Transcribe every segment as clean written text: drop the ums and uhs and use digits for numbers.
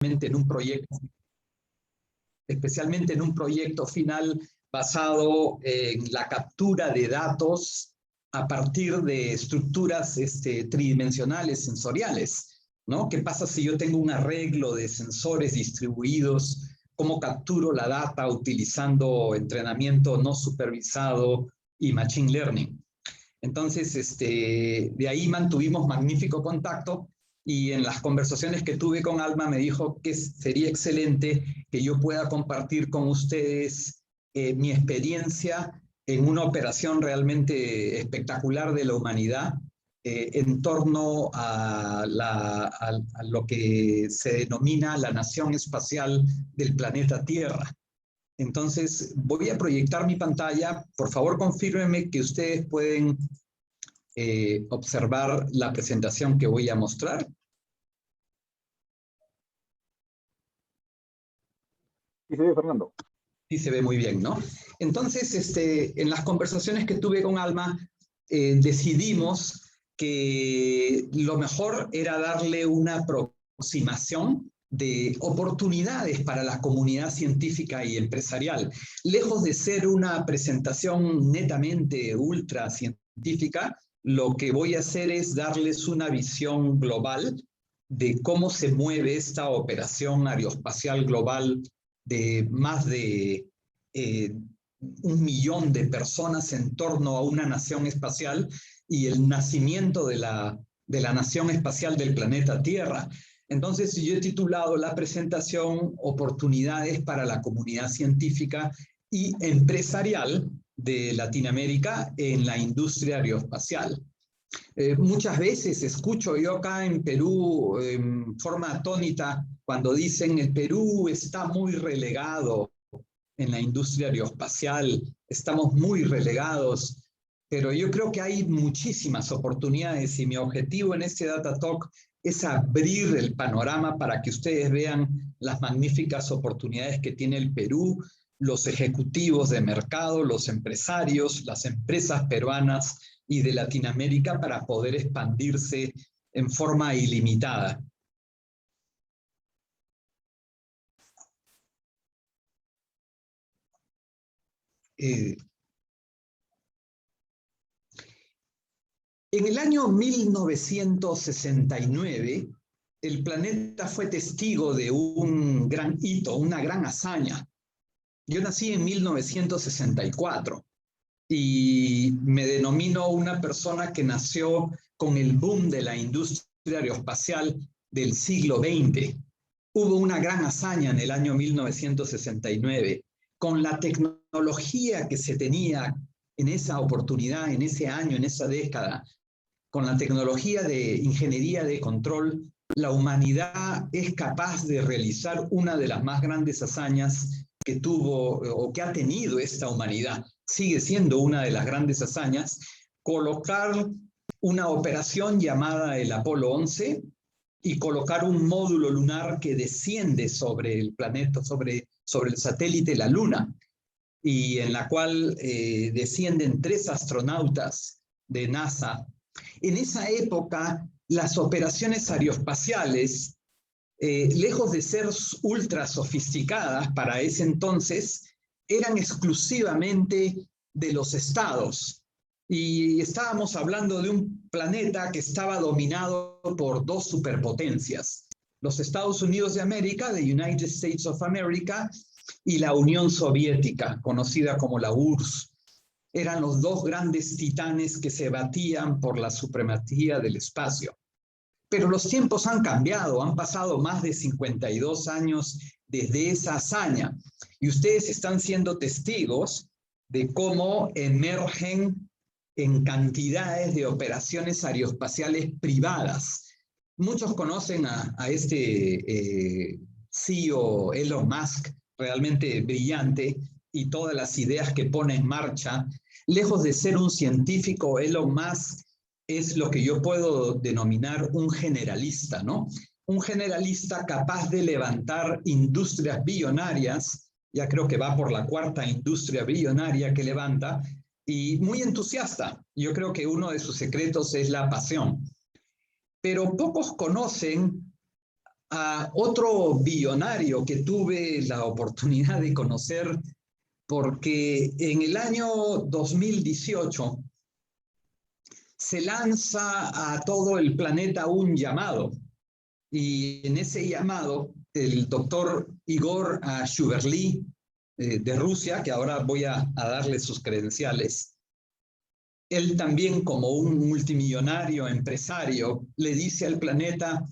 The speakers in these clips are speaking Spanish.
especialmente en un proyecto final basado en la captura de datos a partir de estructuras tridimensionales sensoriales, ¿no? ¿Qué pasa si yo tengo un arreglo de sensores distribuidos? ¿Cómo capturo la data utilizando entrenamiento no supervisado y machine learning? Entonces, de ahí mantuvimos magnífico contacto, y en las conversaciones que tuve con Alma me dijo que sería excelente que yo pueda compartir con ustedes mi experiencia en una operación realmente espectacular de la humanidad en torno a lo que se denomina la nación espacial del planeta Tierra. Entonces, voy a proyectar mi pantalla. Por favor, confírmenme que ustedes pueden observar la presentación que voy a mostrar. Sí se ve, Fernando. Sí se ve muy bien, ¿no? Entonces, en las conversaciones que tuve con Alma, decidimos que lo mejor era darle una aproximación de oportunidades para la comunidad científica y empresarial. Lejos de ser una presentación netamente ultra científica, lo que voy a hacer es darles una visión global de cómo se mueve esta operación aeroespacial global de más de 1 millón de personas en torno a una nación espacial y el nacimiento de la nación espacial del planeta Tierra. Entonces, yo he titulado la presentación Oportunidades para la comunidad científica y empresarial de Latinoamérica en la industria aeroespacial. Muchas veces escucho yo acá en Perú en forma atónita cuando dicen el Perú está muy relegado en la industria aeroespacial, estamos muy relegados, pero yo creo que hay muchísimas oportunidades y mi objetivo en este Data Talk es abrir el panorama para que ustedes vean las magníficas oportunidades que tiene el Perú, los ejecutivos de mercado, los empresarios, las empresas peruanas y de Latinoamérica para poder expandirse en forma ilimitada. En el año 1969, el planeta fue testigo de un gran hito, una gran hazaña. Yo nací en 1964 y me denomino una persona que nació con el boom de la industria aeroespacial del siglo XX. Hubo una gran hazaña en el año 1969. Con la tecnología que se tenía en esa oportunidad, en ese año, en esa década, con la tecnología de ingeniería de control, la humanidad es capaz de realizar una de las más grandes hazañas que tuvo o que ha tenido esta humanidad. Sigue siendo una de las grandes hazañas, colocar una operación llamada el Apolo 11 y colocar un módulo lunar que desciende sobre el planeta, sobre el satélite la Luna, y en la cual descienden 3 astronautas de NASA. En esa época, las operaciones aeroespaciales, lejos de ser ultra sofisticadas para ese entonces, eran exclusivamente de los estados. Y estábamos hablando de un planeta que estaba dominado por 2 superpotencias: los Estados Unidos de América, the United States of America, y la Unión Soviética, conocida como la URSS. Eran los 2 grandes titanes que se batían por la supremacía del espacio. Pero los tiempos han cambiado, han pasado más de 52 años desde esa hazaña, y ustedes están siendo testigos de cómo emergen en cantidades de operaciones aeroespaciales privadas. Muchos conocen a este CEO Elon Musk, realmente brillante, y todas las ideas que pone en marcha. Lejos de ser un científico, Elon Musk es lo que yo puedo denominar un generalista, ¿no? Un generalista capaz de levantar industrias billonarias. Ya creo que va por la 4ª industria billonaria que levanta, y muy entusiasta. Yo creo que uno de sus secretos es la pasión. Pero pocos conocen a otro billonario que tuve la oportunidad de conocer, porque en el año 2018 se lanza a todo el planeta un llamado, y en ese llamado el doctor Igor Shuveli de Rusia, que ahora voy a darle sus credenciales, él también como un multimillonario empresario le dice al planeta: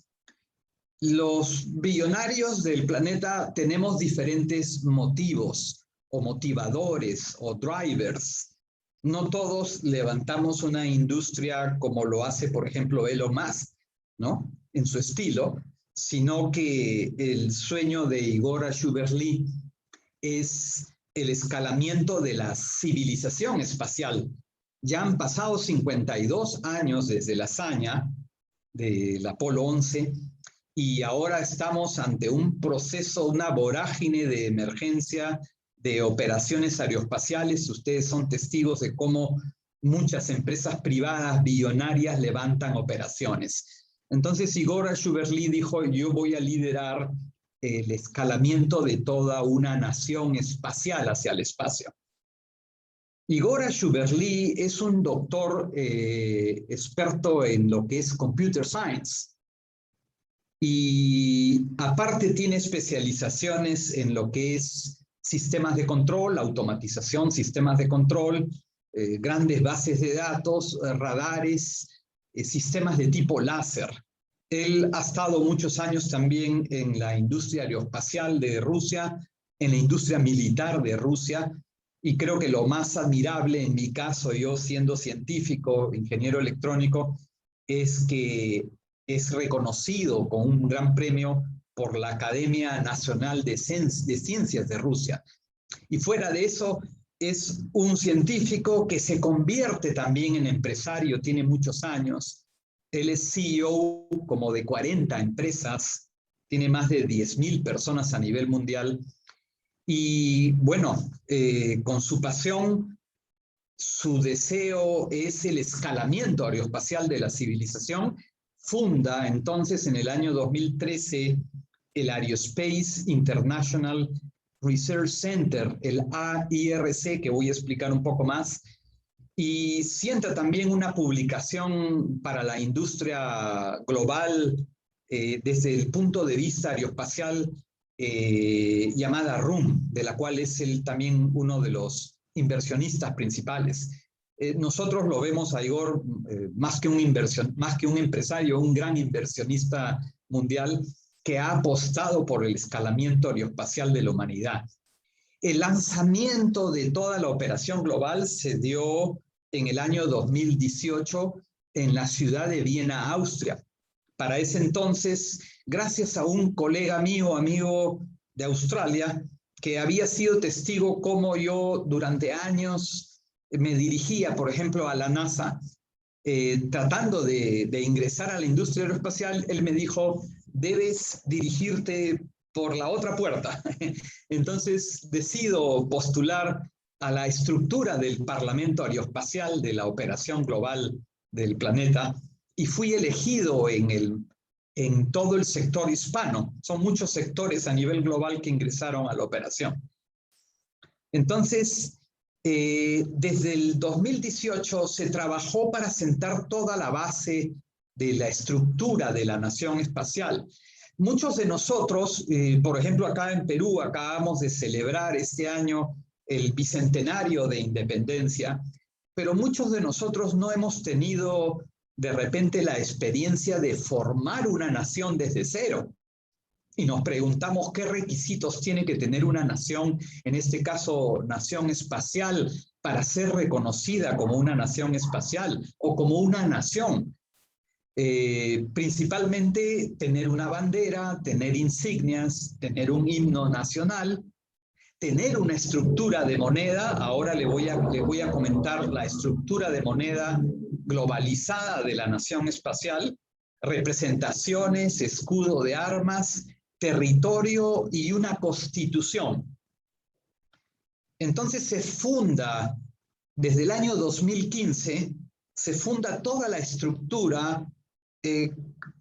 los billonarios del planeta tenemos diferentes motivos o motivadores o drivers. No todos levantamos una industria como lo hace, por ejemplo, Elon Musk, ¿no? En su estilo, sino que el sueño de Igor Shuveli es el escalamiento de la civilización espacial. Ya han pasado 52 años desde la hazaña del Apolo 11 y ahora estamos ante un proceso, una vorágine de emergencia de operaciones aeroespaciales. Ustedes son testigos de cómo muchas empresas privadas billonarias levantan operaciones. Entonces Igor Shuveli dijo: yo voy a liderar el escalamiento de toda una nación espacial hacia el espacio. Igor Shuveli es un doctor experto en lo que es computer science y aparte tiene especializaciones en lo que es sistemas de control, automatización, sistemas de control, grandes bases de datos, radares, sistemas de tipo láser. Él ha estado muchos años también en la industria aeroespacial de Rusia, en la industria militar de Rusia, y creo que lo más admirable en mi caso, yo siendo científico, ingeniero electrónico, es que es reconocido con un gran premio por la Academia Nacional de Ciencias de Rusia. Y fuera de eso, es un científico que se convierte también en empresario, tiene muchos años. Él es CEO como de 40 empresas, tiene más de 10.000 personas a nivel mundial. Y bueno, con su pasión, su deseo es el escalamiento aeroespacial de la civilización. Funda entonces en el año 2013 el Aerospace International Research Center, el AIRC, que voy a explicar un poco más, y sienta también una publicación para la industria global desde el punto de vista aeroespacial llamada RUM, de la cual es él también uno de los inversionistas principales. Nosotros lo vemos a Igor más que un empresario, un gran inversionista mundial que ha apostado por el escalamiento aeroespacial de la humanidad. El lanzamiento de toda la operación global se dio en el año 2018 en la ciudad de Viena, Austria. Para ese entonces, gracias a un colega mío, amigo de Australia, que había sido testigo cómo yo durante años me dirigía, por ejemplo, a la NASA, tratando de ingresar a la industria aeroespacial, él me dijo: debes dirigirte por la otra puerta. Entonces decido postular a la estructura del Parlamento Aeroespacial de la operación global del planeta y fui elegido en todo el sector hispano. Son muchos sectores a nivel global que ingresaron a la operación. Entonces, desde el 2018 se trabajó para sentar toda la base de la estructura de la nación espacial. Muchos de nosotros, por ejemplo, acá en Perú, acabamos de celebrar este año el bicentenario de independencia, pero muchos de nosotros no hemos tenido de repente la experiencia de formar una nación desde cero. Y nos preguntamos qué requisitos tiene que tener una nación, en este caso nación espacial, para ser reconocida como una nación espacial o como una nación. Principalmente tener una bandera, tener insignias, tener un himno nacional, tener una estructura de moneda. Ahora le voy a comentar la estructura de moneda globalizada de la nación espacial, representaciones, escudo de armas, territorio y una constitución. Entonces se funda, desde el año 2015, se funda toda la estructura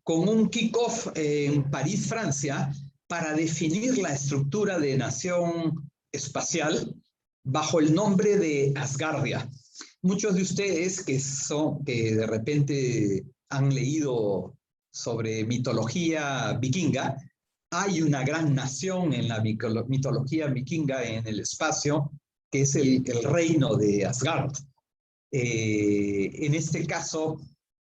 con un kick-off en París, Francia, para definir la estructura de nación espacial bajo el nombre de Asgardia. Muchos de ustedes que de repente han leído sobre mitología vikinga, hay una gran nación en la mitología vikinga en el espacio, que es el reino de Asgard. En este caso,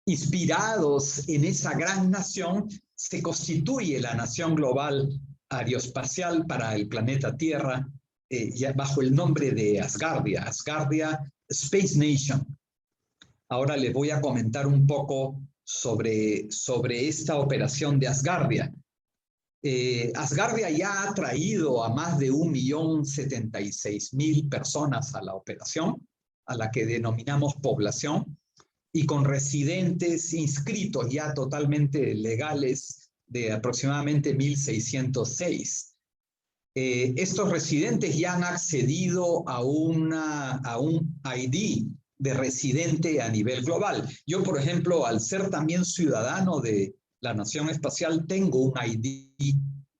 inspirados en esa gran nación, se constituye la nación global aeroespacial para el planeta Tierra, ya bajo el nombre de Asgardia, Asgardia Space Nation. Ahora les voy a comentar un poco sobre esta operación de Asgardia. Asgardia ya ha traído a más de 1.076.000 personas a la operación, a la que denominamos población, y con residentes inscritos ya totalmente legales de aproximadamente 1.606. Estos residentes ya han accedido a un ID de residente a nivel global. Yo, por ejemplo, al ser también ciudadano de la Nación Espacial, tengo un ID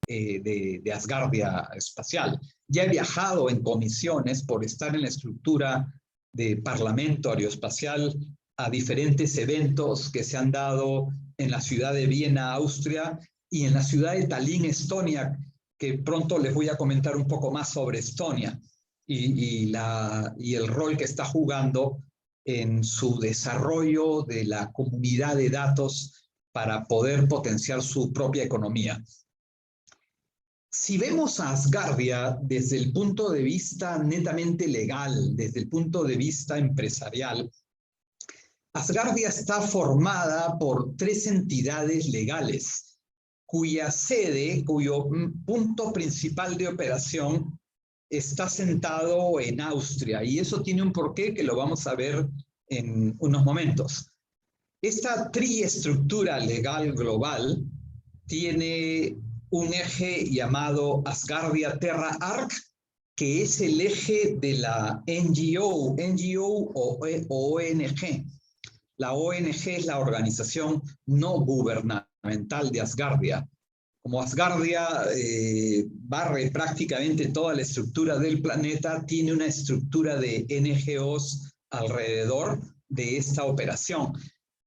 de Asgardia Espacial. Ya he viajado en comisiones por estar en la estructura de Parlamento Aeroespacial a diferentes eventos que se han dado en la ciudad de Viena, Austria, y en la ciudad de Tallinn, Estonia, que pronto les voy a comentar un poco más sobre Estonia y el rol que está jugando en su desarrollo de la comunidad de datos para poder potenciar su propia economía. Si vemos a Asgardia desde el punto de vista netamente legal, desde el punto de vista empresarial, Asgardia está formada por 3 entidades legales, cuya sede, cuyo punto principal de operación está sentado en Austria, y eso tiene un porqué que lo vamos a ver en unos momentos. Esta triestructura legal global tiene un eje llamado Asgardia Terra Arc, que es el eje de la NGO o ONG. La ONG es la organización no gubernamental de Asgardia. Como Asgardia barre prácticamente toda la estructura del planeta, tiene una estructura de NGOs alrededor de esta operación.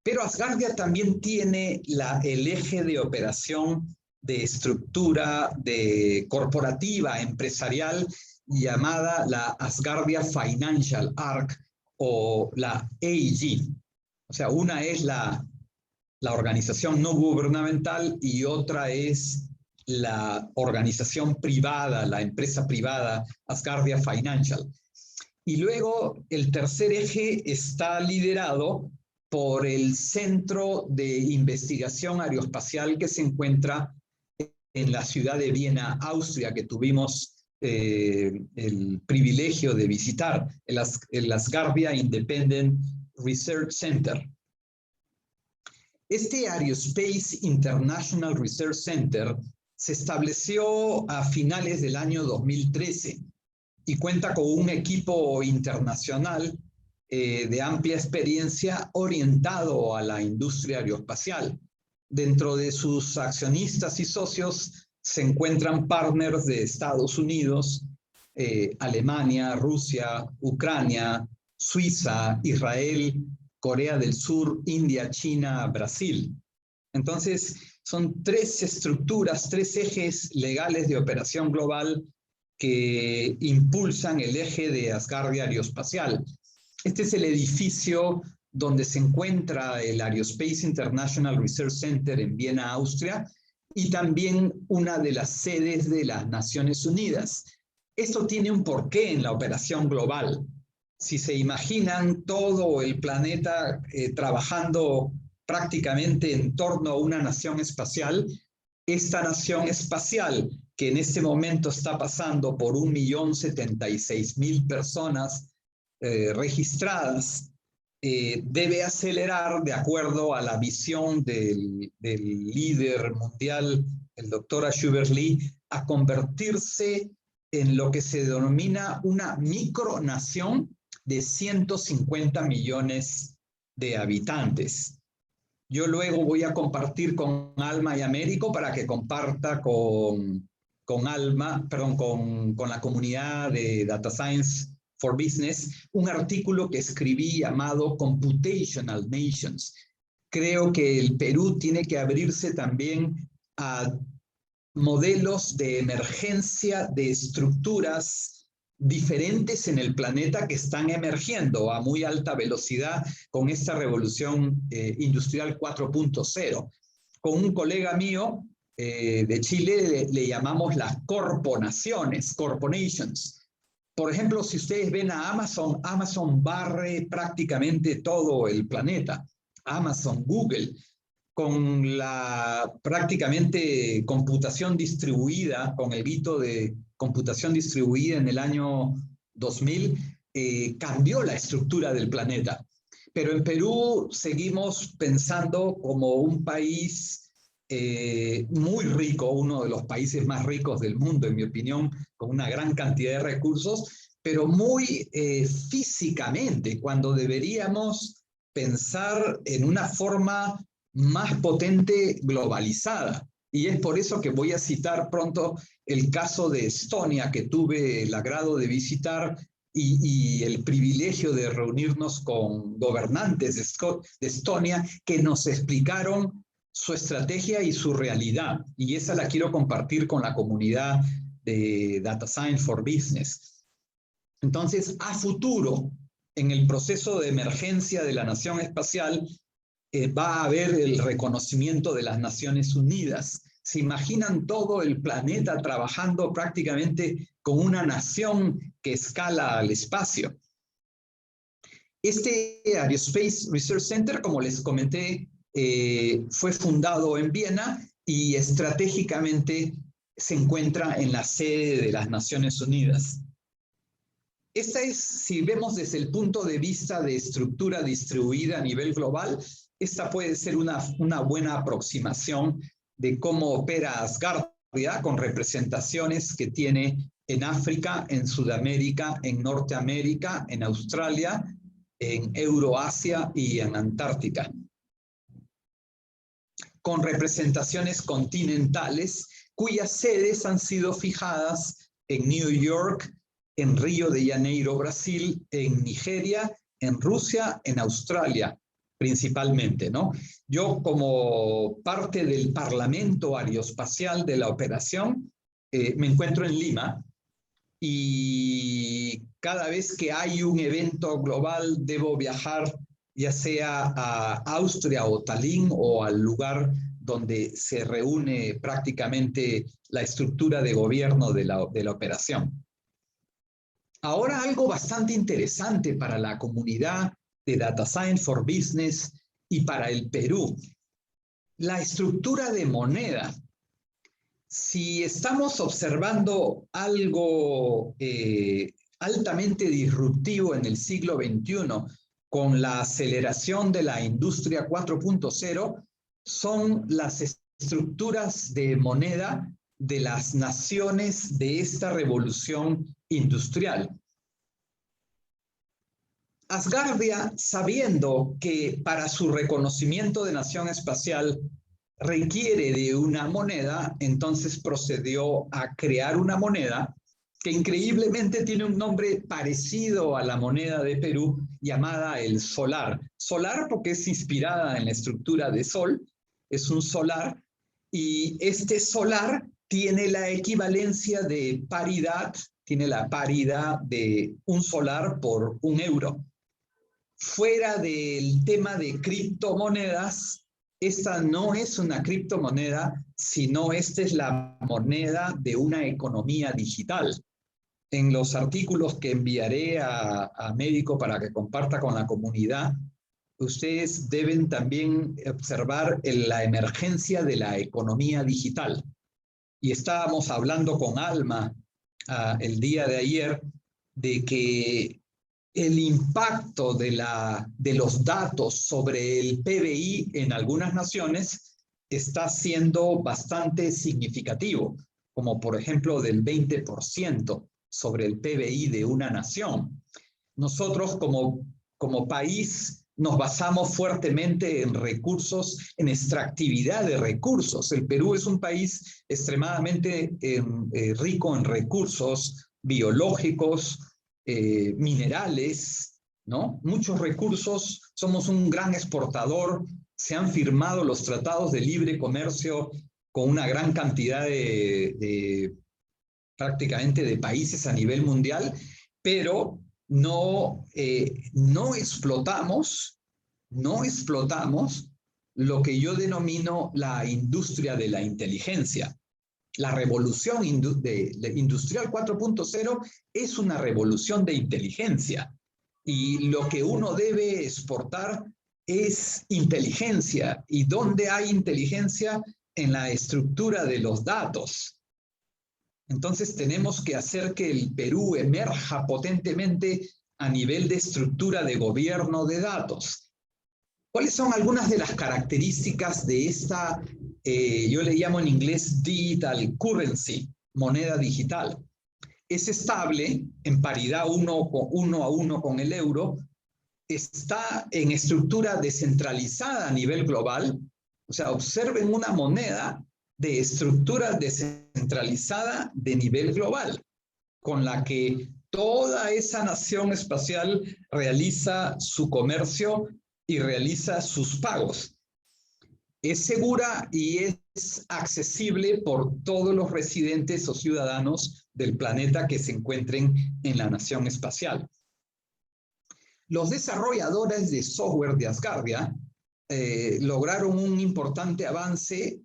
Pero Asgardia también tiene el eje de operación de estructura corporativa, empresarial, llamada la Asgardia Financial Arc o la AG. O sea, una es la organización no gubernamental y otra es la organización privada, la empresa privada, Asgardia Financial. Y luego el tercer eje está liderado por el Centro de Investigación Aeroespacial que se encuentra en la ciudad de Viena, Austria, que tuvimos el privilegio de visitar, el Asgardia Independent Research Center. Este Aerospace International Research Center se estableció a finales del año 2013 y cuenta con un equipo internacional de amplia experiencia orientado a la industria aeroespacial. Dentro de sus accionistas y socios se encuentran partners de Estados Unidos, Alemania, Rusia, Ucrania, Suiza, Israel, Corea del Sur, India, China, Brasil. Entonces, son 3 estructuras, 3 ejes legales de operación global que impulsan el eje de Asgardia Aeroespacial. Este es el edificio donde se encuentra el Aerospace International Research Center en Viena, Austria, y también una de las sedes de las Naciones Unidas. Esto tiene un porqué en la operación global. Si se imaginan todo el planeta trabajando prácticamente en torno a una nación espacial, esta nación espacial, que en este momento está pasando por 1.076.000 personas registradas, debe acelerar de acuerdo a la visión del líder mundial, el doctor Schubert Lee, a convertirse en lo que se denomina una micronación de 150 millones de habitantes. Yo luego voy a compartir con Alma y Américo para que comparta con Alma, perdón, con la comunidad de Data Science for Business, un artículo que escribí llamado Computational Nations. Creo que el Perú tiene que abrirse también a modelos de emergencia de estructuras diferentes en el planeta que están emergiendo a muy alta velocidad con esta revolución industrial 4.0. Con un colega mío de Chile le llamamos las corponaciones, corponations. Por ejemplo, si ustedes ven a Amazon, Amazon barre prácticamente todo el planeta. Amazon, Google, con la prácticamente computación distribuida, con el hito de computación distribuida en el año 2000, cambió la estructura del planeta. Pero en Perú seguimos pensando como un país muy rico, uno de los países más ricos del mundo, en mi opinión, con una gran cantidad de recursos, pero muy físicamente, cuando deberíamos pensar en una forma más potente globalizada. Y es por eso que voy a citar pronto el caso de Estonia, que tuve el agrado de visitar y el privilegio de reunirnos con gobernantes de Estonia que nos explicaron su estrategia y su realidad. Y esa la quiero compartir con la comunidad de Data Science for Business. Entonces, a futuro, en el proceso de emergencia de la nación espacial, va a haber el reconocimiento de las Naciones Unidas. ¿Se imaginan todo el planeta trabajando prácticamente con una nación que escala al espacio? Este Aerospace Research Center, como les comenté, fue fundado en Viena y estratégicamente se encuentra en la sede de las Naciones Unidas. Esta es, si vemos desde el punto de vista de estructura distribuida a nivel global, esta puede ser una buena aproximación de cómo opera Asgardia con representaciones que tiene en África, en Sudamérica, en Norteamérica, en Australia, en Euroasia y en Antártica. Con representaciones continentales cuyas sedes han sido fijadas en New York, en Río de Janeiro, Brasil, en Nigeria, en Rusia, en Australia, principalmente, ¿no? Yo, como parte del Parlamento Aeroespacial de la operación, me encuentro en Lima y cada vez que hay un evento global debo viajar ya sea a Austria o Tallinn o al lugar donde se reúne prácticamente la estructura de gobierno de la operación. Ahora algo bastante interesante para la comunidad de Data Science for Business y para el Perú. La estructura de moneda. Si estamos observando algo altamente disruptivo en el siglo XXI con la aceleración de la industria 4.0, son las estructuras de moneda de las naciones de esta revolución industrial. Asgardia, sabiendo que para su reconocimiento de nación espacial requiere de una moneda, entonces procedió a crear una moneda que increíblemente tiene un nombre parecido a la moneda de Perú, llamada el solar. Solar porque es inspirada en la estructura de sol, es un solar, y este solar tiene la equivalencia de paridad, tiene la paridad de un solar por un euro. Fuera del tema de criptomonedas, esta no es una criptomoneda, sino esta es la moneda de una economía digital. En los artículos que enviaré a Américo para que comparta con la comunidad, ustedes deben también observar la emergencia de la economía digital. Y estábamos hablando con Alma el día de ayer de que el impacto de los datos sobre el PBI en algunas naciones está siendo bastante significativo, como por ejemplo del 20% sobre el PBI de una nación. Nosotros como país nos basamos fuertemente en recursos, en extractividad de recursos. El Perú es un país extremadamente rico en recursos biológicos, minerales, ¿no? Muchos recursos, somos un gran exportador, se han firmado los tratados de libre comercio con una gran cantidad prácticamente de países a nivel mundial, pero no explotamos lo que yo denomino la industria de la inteligencia. La revolución industrial 4.0 es una revolución de inteligencia y lo que uno debe exportar es inteligencia. ¿Y dónde hay inteligencia? En la estructura de los datos. Entonces tenemos que hacer que el Perú emerja potentemente a nivel de estructura de gobierno de datos. ¿Cuáles son algunas de las características de esta, yo le llamo en inglés digital currency, moneda digital? Es estable, en paridad 1 a 1 con el euro, está en estructura descentralizada a nivel global. O sea, observen una moneda de estructura descentralizada de nivel global, con la que toda esa nación espacial realiza su comercio y realiza sus pagos. Es segura y es accesible por todos los residentes o ciudadanos del planeta que se encuentren en la nación espacial. Los desarrolladores de software de Asgardia lograron un importante avance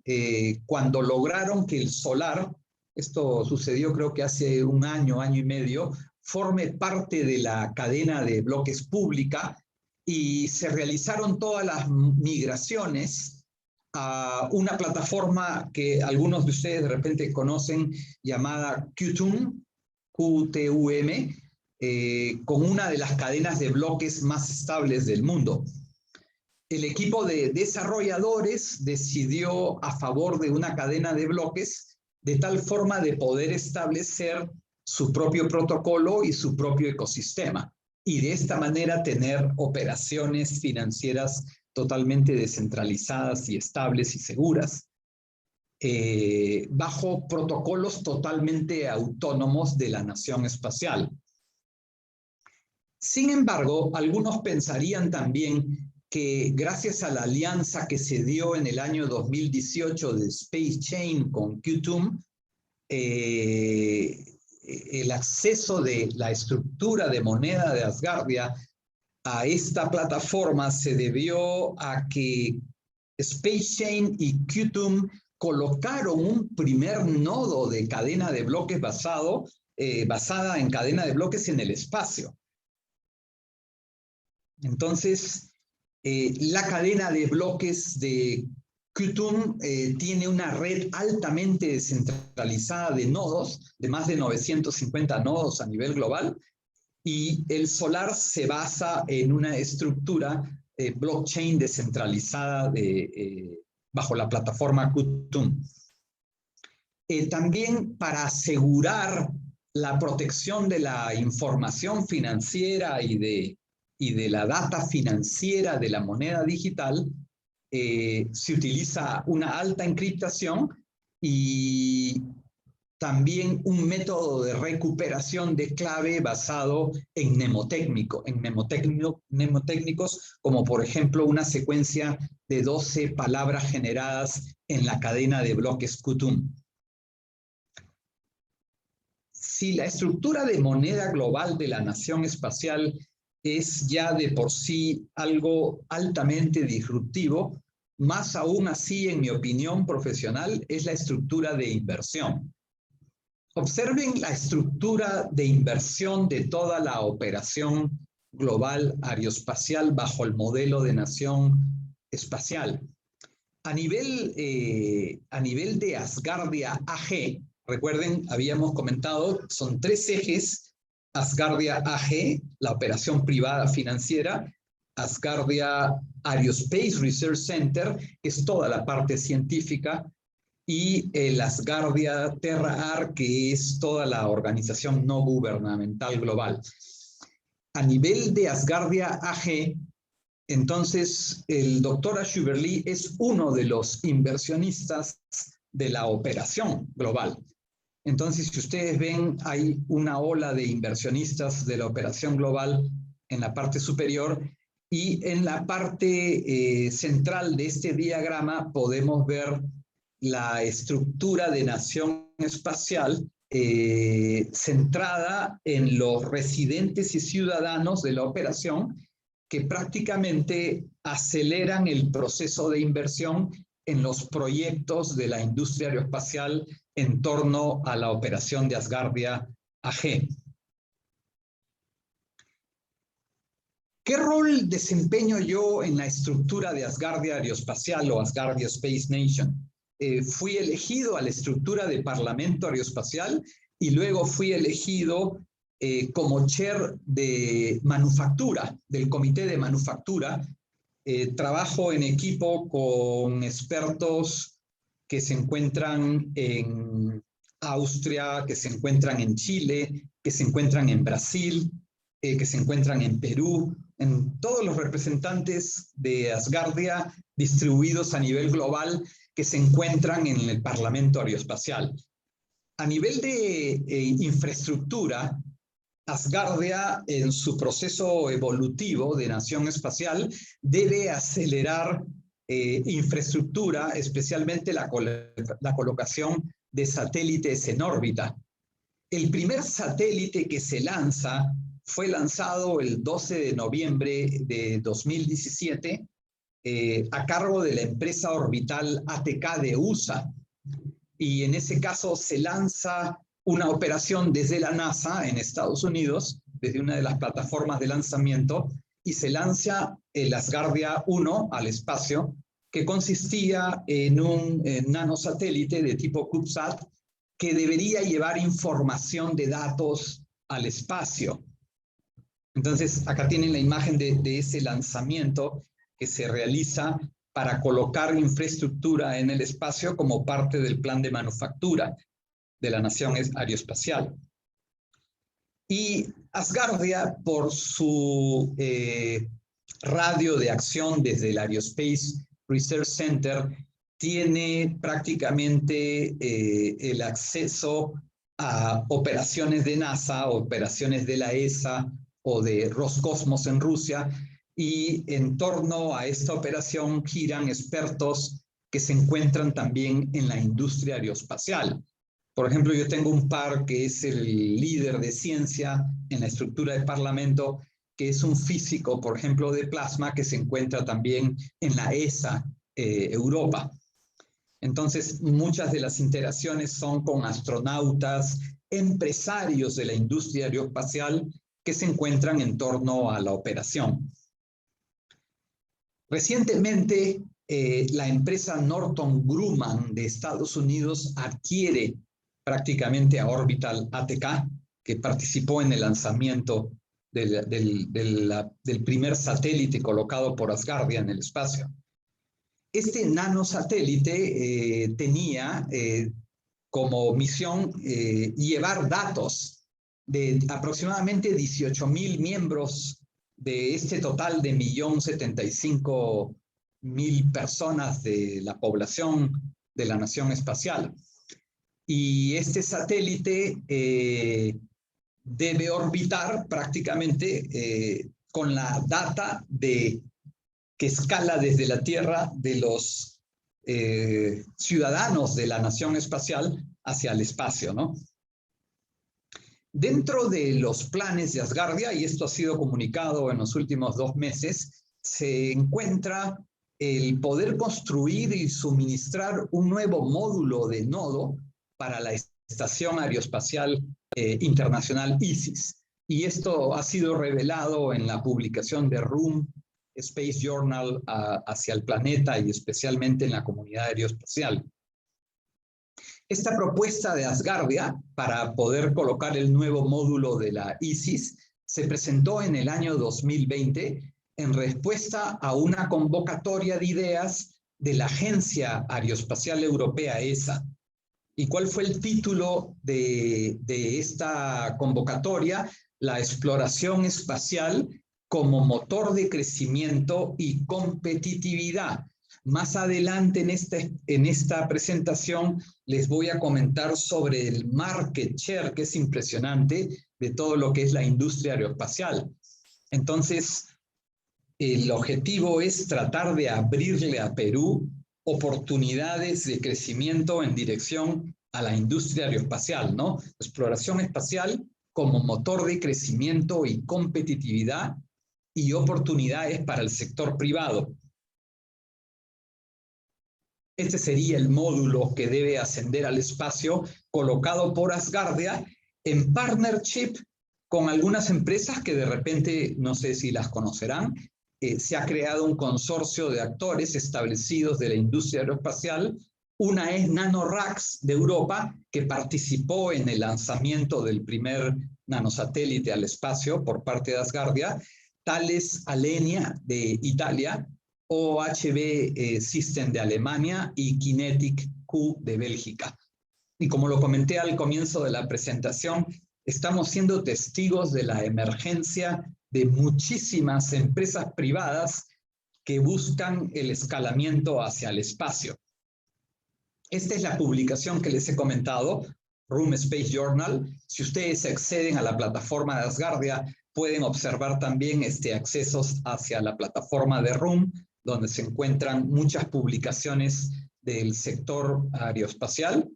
cuando lograron que el solar, esto sucedió creo que hace un año, año y medio, forme parte de la cadena de bloques pública y se realizaron todas las migraciones a una plataforma que algunos de ustedes de repente conocen llamada Qtum, QTUM, con una de las cadenas de bloques más estables del mundo. El equipo de desarrolladores decidió a favor de una cadena de bloques de tal forma de poder establecer su propio protocolo y su propio ecosistema y de esta manera tener operaciones financieras totalmente descentralizadas y estables y seguras, bajo protocolos totalmente autónomos de la nación espacial. Sin embargo, algunos pensarían también que gracias a la alianza que se dio en el año 2018 de Space Chain con Qtum, el acceso de la estructura de moneda de Asgardia a esta plataforma se debió a que Space Chain y Qtum colocaron un primer nodo de cadena de bloques basada en cadena de bloques en el espacio. Entonces, la cadena de bloques de Qtum tiene una red altamente descentralizada de nodos, de más de 950 nodos a nivel global, y el solar se basa en una estructura blockchain descentralizada bajo la plataforma Qtum. También para asegurar la protección de la información financiera y de la data financiera de la moneda digital, se utiliza una alta encriptación y también un método de recuperación de clave basado en mnemotécnicos, como por ejemplo una secuencia de 12 palabras generadas en la cadena de bloques Qtum. Si la estructura de moneda global de la nación espacial es ya de por sí algo altamente disruptivo, más aún así, en mi opinión profesional, es la estructura de inversión. Observen la estructura de inversión de toda la operación global aeroespacial bajo el modelo de nación espacial. A nivel de Asgardia AG, recuerden, habíamos comentado, son 3 ejes: Asgardia AG, la operación privada financiera; Asgardia Aerospace Research Center, que es toda la parte científica; y el Asgardia Terra-Ar, que es toda la organización no gubernamental global. A nivel de Asgardia AG, Entonces, el doctor Ashuberli es uno de los inversionistas de la operación global. Entonces, si ustedes ven, hay una ola de inversionistas de la operación global en la parte superior, y en la parte central de este diagrama podemos ver la estructura de nación espacial centrada en los residentes y ciudadanos de la operación, que prácticamente aceleran el proceso de inversión en los proyectos de la industria aeroespacial en torno a la operación de Asgardia AG. ¿Qué rol desempeño yo en la estructura de Asgardia Aeroespacial o Asgardia Space Nation? Fui elegido a la estructura de Parlamento Aeroespacial y luego fui elegido como chair de manufactura, del comité de manufactura. Trabajo en equipo con expertos que se encuentran en Austria, que se encuentran en Chile, que se encuentran en Brasil, que se encuentran en Perú, en todos los representantes de Asgardia distribuidos a nivel global que se encuentran en el Parlamento Aeroespacial. A nivel de infraestructura, Asgardia, en su proceso evolutivo de nación espacial, debe acelerar infraestructura, especialmente la colocación de satélites en órbita. El primer satélite que se lanza fue lanzado el 12 de noviembre de 2017 a cargo de la empresa orbital ATK de USA. Y en ese caso se lanza una operación desde la NASA en Estados Unidos, desde una de las plataformas de lanzamiento, y se lanza el Asgardia 1 al espacio, que consistía en un nanosatélite de tipo CubeSat que debería llevar información de datos al espacio. Entonces, acá tienen la imagen de ese lanzamiento que se realiza para colocar infraestructura en el espacio como parte del plan de manufactura de la nación aeroespacial. Y Asgardia, por su radio de acción desde el Aerospace Research Center, tiene prácticamente el acceso a operaciones de NASA, operaciones de la ESA o de Roscosmos en Rusia, y en torno a esta operación giran expertos que se encuentran también en la industria aeroespacial. Por ejemplo, yo tengo un par que es el líder de ciencia en la estructura del Parlamento, que es un físico, por ejemplo, de plasma, que se encuentra también en la ESA, Europa. Entonces, muchas de las interacciones son con astronautas, empresarios de la industria aeroespacial que se encuentran en torno a la operación. Recientemente, la empresa Northrop Grumman de Estados Unidos adquiere prácticamente a Orbital ATK, que participó en el lanzamiento del primer satélite colocado por Asgardia en el espacio. Este nanosatélite tenía como misión llevar datos de aproximadamente 18,000 miembros de este total de 1.075.000 personas de la población de la nación espacial. Y este satélite debe orbitar prácticamente con la data que escala desde la Tierra de los ciudadanos de la nación espacial hacia el espacio, ¿no? Dentro de los planes de Asgardia, y esto ha sido comunicado en los últimos 2 meses, se encuentra el poder construir y suministrar un nuevo módulo de nodo para la Estación Aeroespacial Internacional ISIS. Y esto ha sido revelado en la publicación de Room Space Journal hacia el planeta y especialmente en la comunidad aeroespacial. Esta propuesta de Asgardia para poder colocar el nuevo módulo de la ISIS se presentó en el año 2020 en respuesta a una convocatoria de ideas de la Agencia Aeroespacial Europea, ESA. ¿Y cuál fue el título de esta convocatoria? La exploración espacial como motor de crecimiento y competitividad. Más adelante en esta presentación les voy a comentar sobre el market share, que es impresionante, de todo lo que es la industria aeroespacial. Entonces, el objetivo es tratar de abrirle a Perú oportunidades de crecimiento en dirección a la industria aeroespacial, ¿no? Exploración espacial como motor de crecimiento y competitividad y oportunidades para el sector privado. Este sería el módulo que debe ascender al espacio, colocado por Asgardia en partnership con algunas empresas que de repente, no sé si las conocerán. Se ha creado un consorcio de actores establecidos de la industria aeroespacial. Una es NanoRacks de Europa, que participó en el lanzamiento del primer nanosatélite al espacio por parte de Asgardia. Thales Alenia de Italia, OHB System de Alemania y Kinetic Q de Bélgica. Y como lo comenté al comienzo de la presentación, estamos siendo testigos de la emergencia de muchísimas empresas privadas que buscan el escalamiento hacia el espacio. Esta es la publicación que les he comentado, Room Space Journal. Si ustedes acceden a la plataforma de Asgardia, pueden observar también accesos hacia la plataforma de Room, donde se encuentran muchas publicaciones del sector aeroespacial.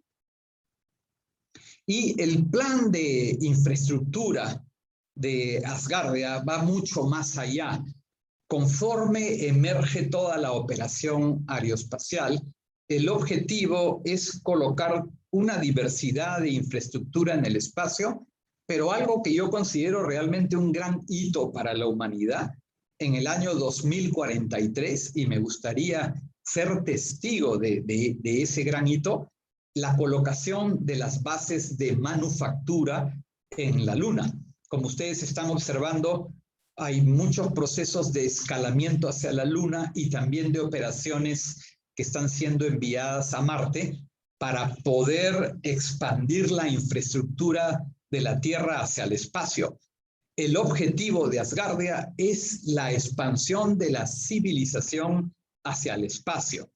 Y el plan de infraestructura de Asgardia va mucho más allá. Conforme emerge toda la operación aeroespacial, el objetivo es colocar una diversidad de infraestructura en el espacio, pero algo que yo considero realmente un gran hito para la humanidad en el año 2043, y me gustaría ser testigo de ese gran hito, la colocación de las bases de manufactura en la Luna. Como ustedes están observando, hay muchos procesos de escalamiento hacia la Luna y también de operaciones que están siendo enviadas a Marte para poder expandir la infraestructura de la Tierra hacia el espacio. El objetivo de Asgardia es la expansión de la civilización hacia el espacio.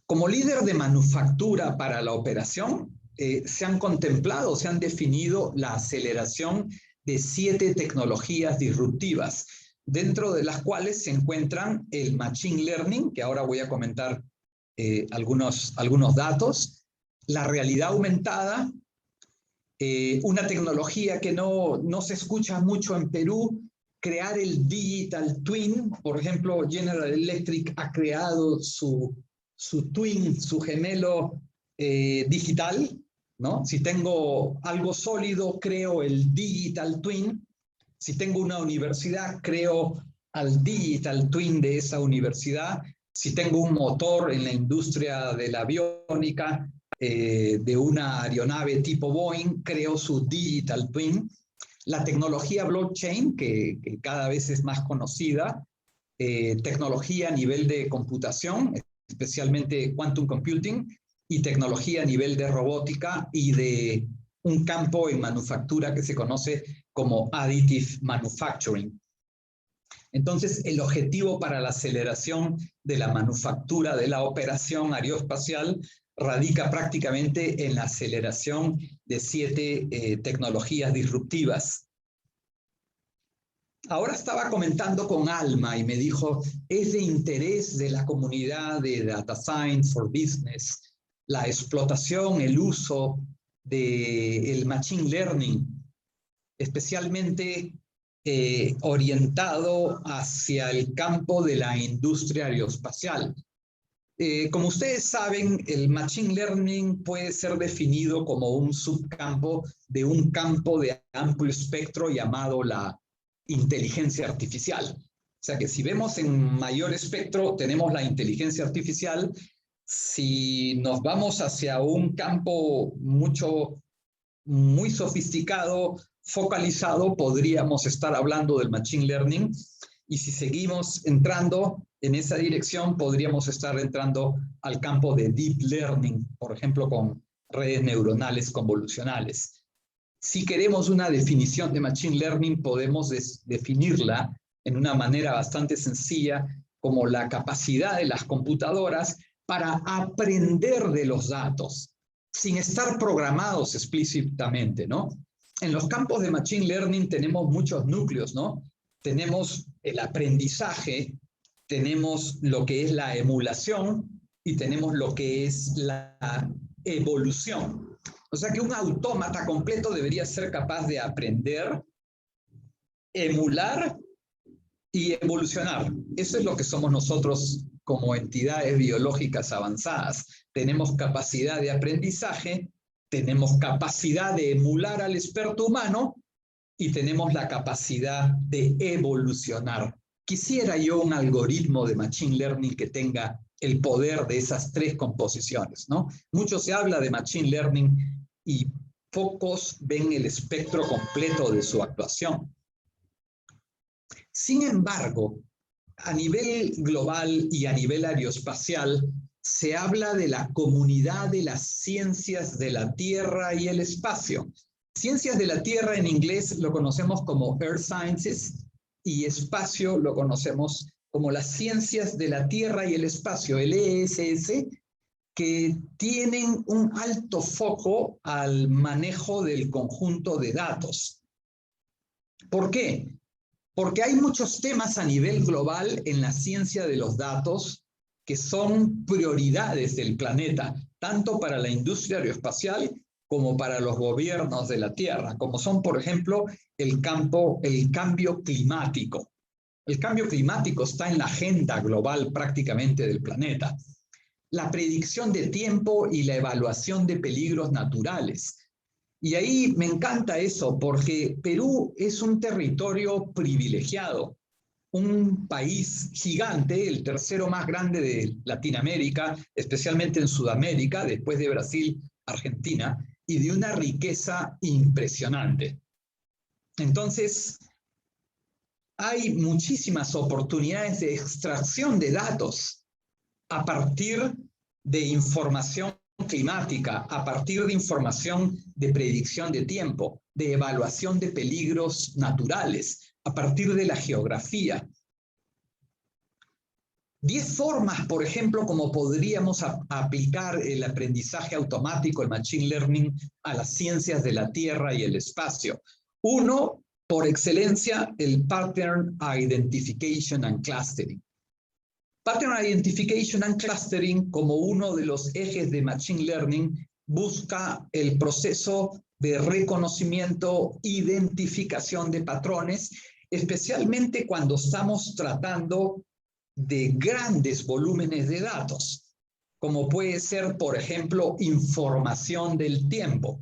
Como líder de manufactura para la operación, se han contemplado, se han definido la aceleración de 7 tecnologías disruptivas, dentro de las cuales se encuentran el Machine Learning, que ahora voy a comentar algunos datos, la realidad aumentada, una tecnología que no se escucha mucho en Perú, crear el Digital Twin. Por ejemplo, General Electric ha creado su twin, su gemelo digital, ¿no? Si tengo algo sólido, creo el Digital Twin. Si tengo una universidad, creo al Digital Twin de esa universidad. Si tengo un motor en la industria de la aviónica, de una aeronave tipo Boeing, creo su Digital Twin. La tecnología blockchain, que cada vez es más conocida, tecnología a nivel de computación, especialmente quantum computing, y tecnología a nivel de robótica y de un campo en manufactura que se conoce como additive manufacturing. Entonces, el objetivo para la aceleración de la manufactura de la operación aeroespacial radica prácticamente en la aceleración de 7 tecnologías disruptivas. Ahora estaba comentando con Alma y me dijo, es de interés de la comunidad de Data Science for Business la explotación, el uso del Machine Learning, especialmente orientado hacia el campo de la industria aeroespacial. Como ustedes saben, el Machine Learning puede ser definido como un subcampo de un campo de amplio espectro llamado la inteligencia artificial. O sea que si vemos en mayor espectro, tenemos la inteligencia artificial. Si nos vamos hacia un campo muy sofisticado, focalizado, podríamos estar hablando del Machine Learning. Y si seguimos entrando en esa dirección, podríamos estar entrando al campo de Deep Learning, por ejemplo, con redes neuronales convolucionales. Si queremos una definición de Machine Learning, podemos definirla en una manera bastante sencilla como la capacidad de las computadoras para aprender de los datos, sin estar programados explícitamente, ¿no? En los campos de Machine Learning tenemos muchos núcleos, ¿no? Tenemos el aprendizaje, tenemos lo que es la emulación y tenemos lo que es la evolución. O sea que un autómata completo debería ser capaz de aprender, emular y evolucionar. Eso es lo que somos nosotros como entidades biológicas avanzadas. Tenemos capacidad de aprendizaje, tenemos capacidad de emular al experto humano y tenemos la capacidad de evolucionar. Quisiera yo un algoritmo de Machine Learning que tenga el poder de esas tres composiciones, ¿no? Mucho se habla de Machine Learning y pocos ven el espectro completo de su actuación. Sin embargo, a nivel global y a nivel aeroespacial, se habla de la comunidad de las ciencias de la Tierra y el espacio. Ciencias de la Tierra en inglés lo conocemos como Earth Sciences y espacio lo conocemos como las ciencias de la Tierra y el espacio, el ESS, que tienen un alto foco al manejo del conjunto de datos. ¿Por qué? Porque hay muchos temas a nivel global en la ciencia de los datos que son prioridades del planeta, tanto para la industria aeroespacial como para los gobiernos de la Tierra, como son, por ejemplo, el cambio climático. El cambio climático está en la agenda global prácticamente del planeta. La predicción de tiempo y la evaluación de peligros naturales. Y ahí me encanta eso, porque Perú es un territorio privilegiado, un país gigante, el tercero más grande de Latinoamérica, especialmente en Sudamérica, después de Brasil, Argentina, y de una riqueza impresionante. Entonces, hay muchísimas oportunidades de extracción de datos a partir de información climática, a partir de información de predicción de tiempo, de evaluación de peligros naturales, a partir de la geografía. 10 formas, por ejemplo, como podríamos aplicar el aprendizaje automático, el Machine Learning, a las ciencias de la Tierra y el espacio. Uno, por excelencia, el Pattern Identification and Clustering. Pattern Identification and Clustering, como uno de los ejes de Machine Learning, busca el proceso de reconocimiento, identificación de patrones, especialmente cuando estamos tratando de grandes volúmenes de datos, como puede ser, por ejemplo, información del tiempo.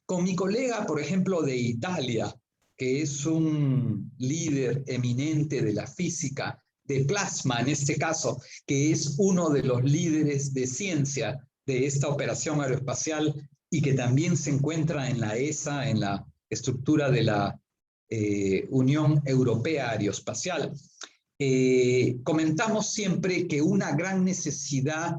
Con mi colega, por ejemplo, de Italia, que es un líder eminente de la física, de plasma en este caso, que es uno de los líderes de ciencia de esta operación aeroespacial y que también se encuentra en la ESA, en la estructura de la Unión Europea Aeroespacial. Comentamos siempre que una gran necesidad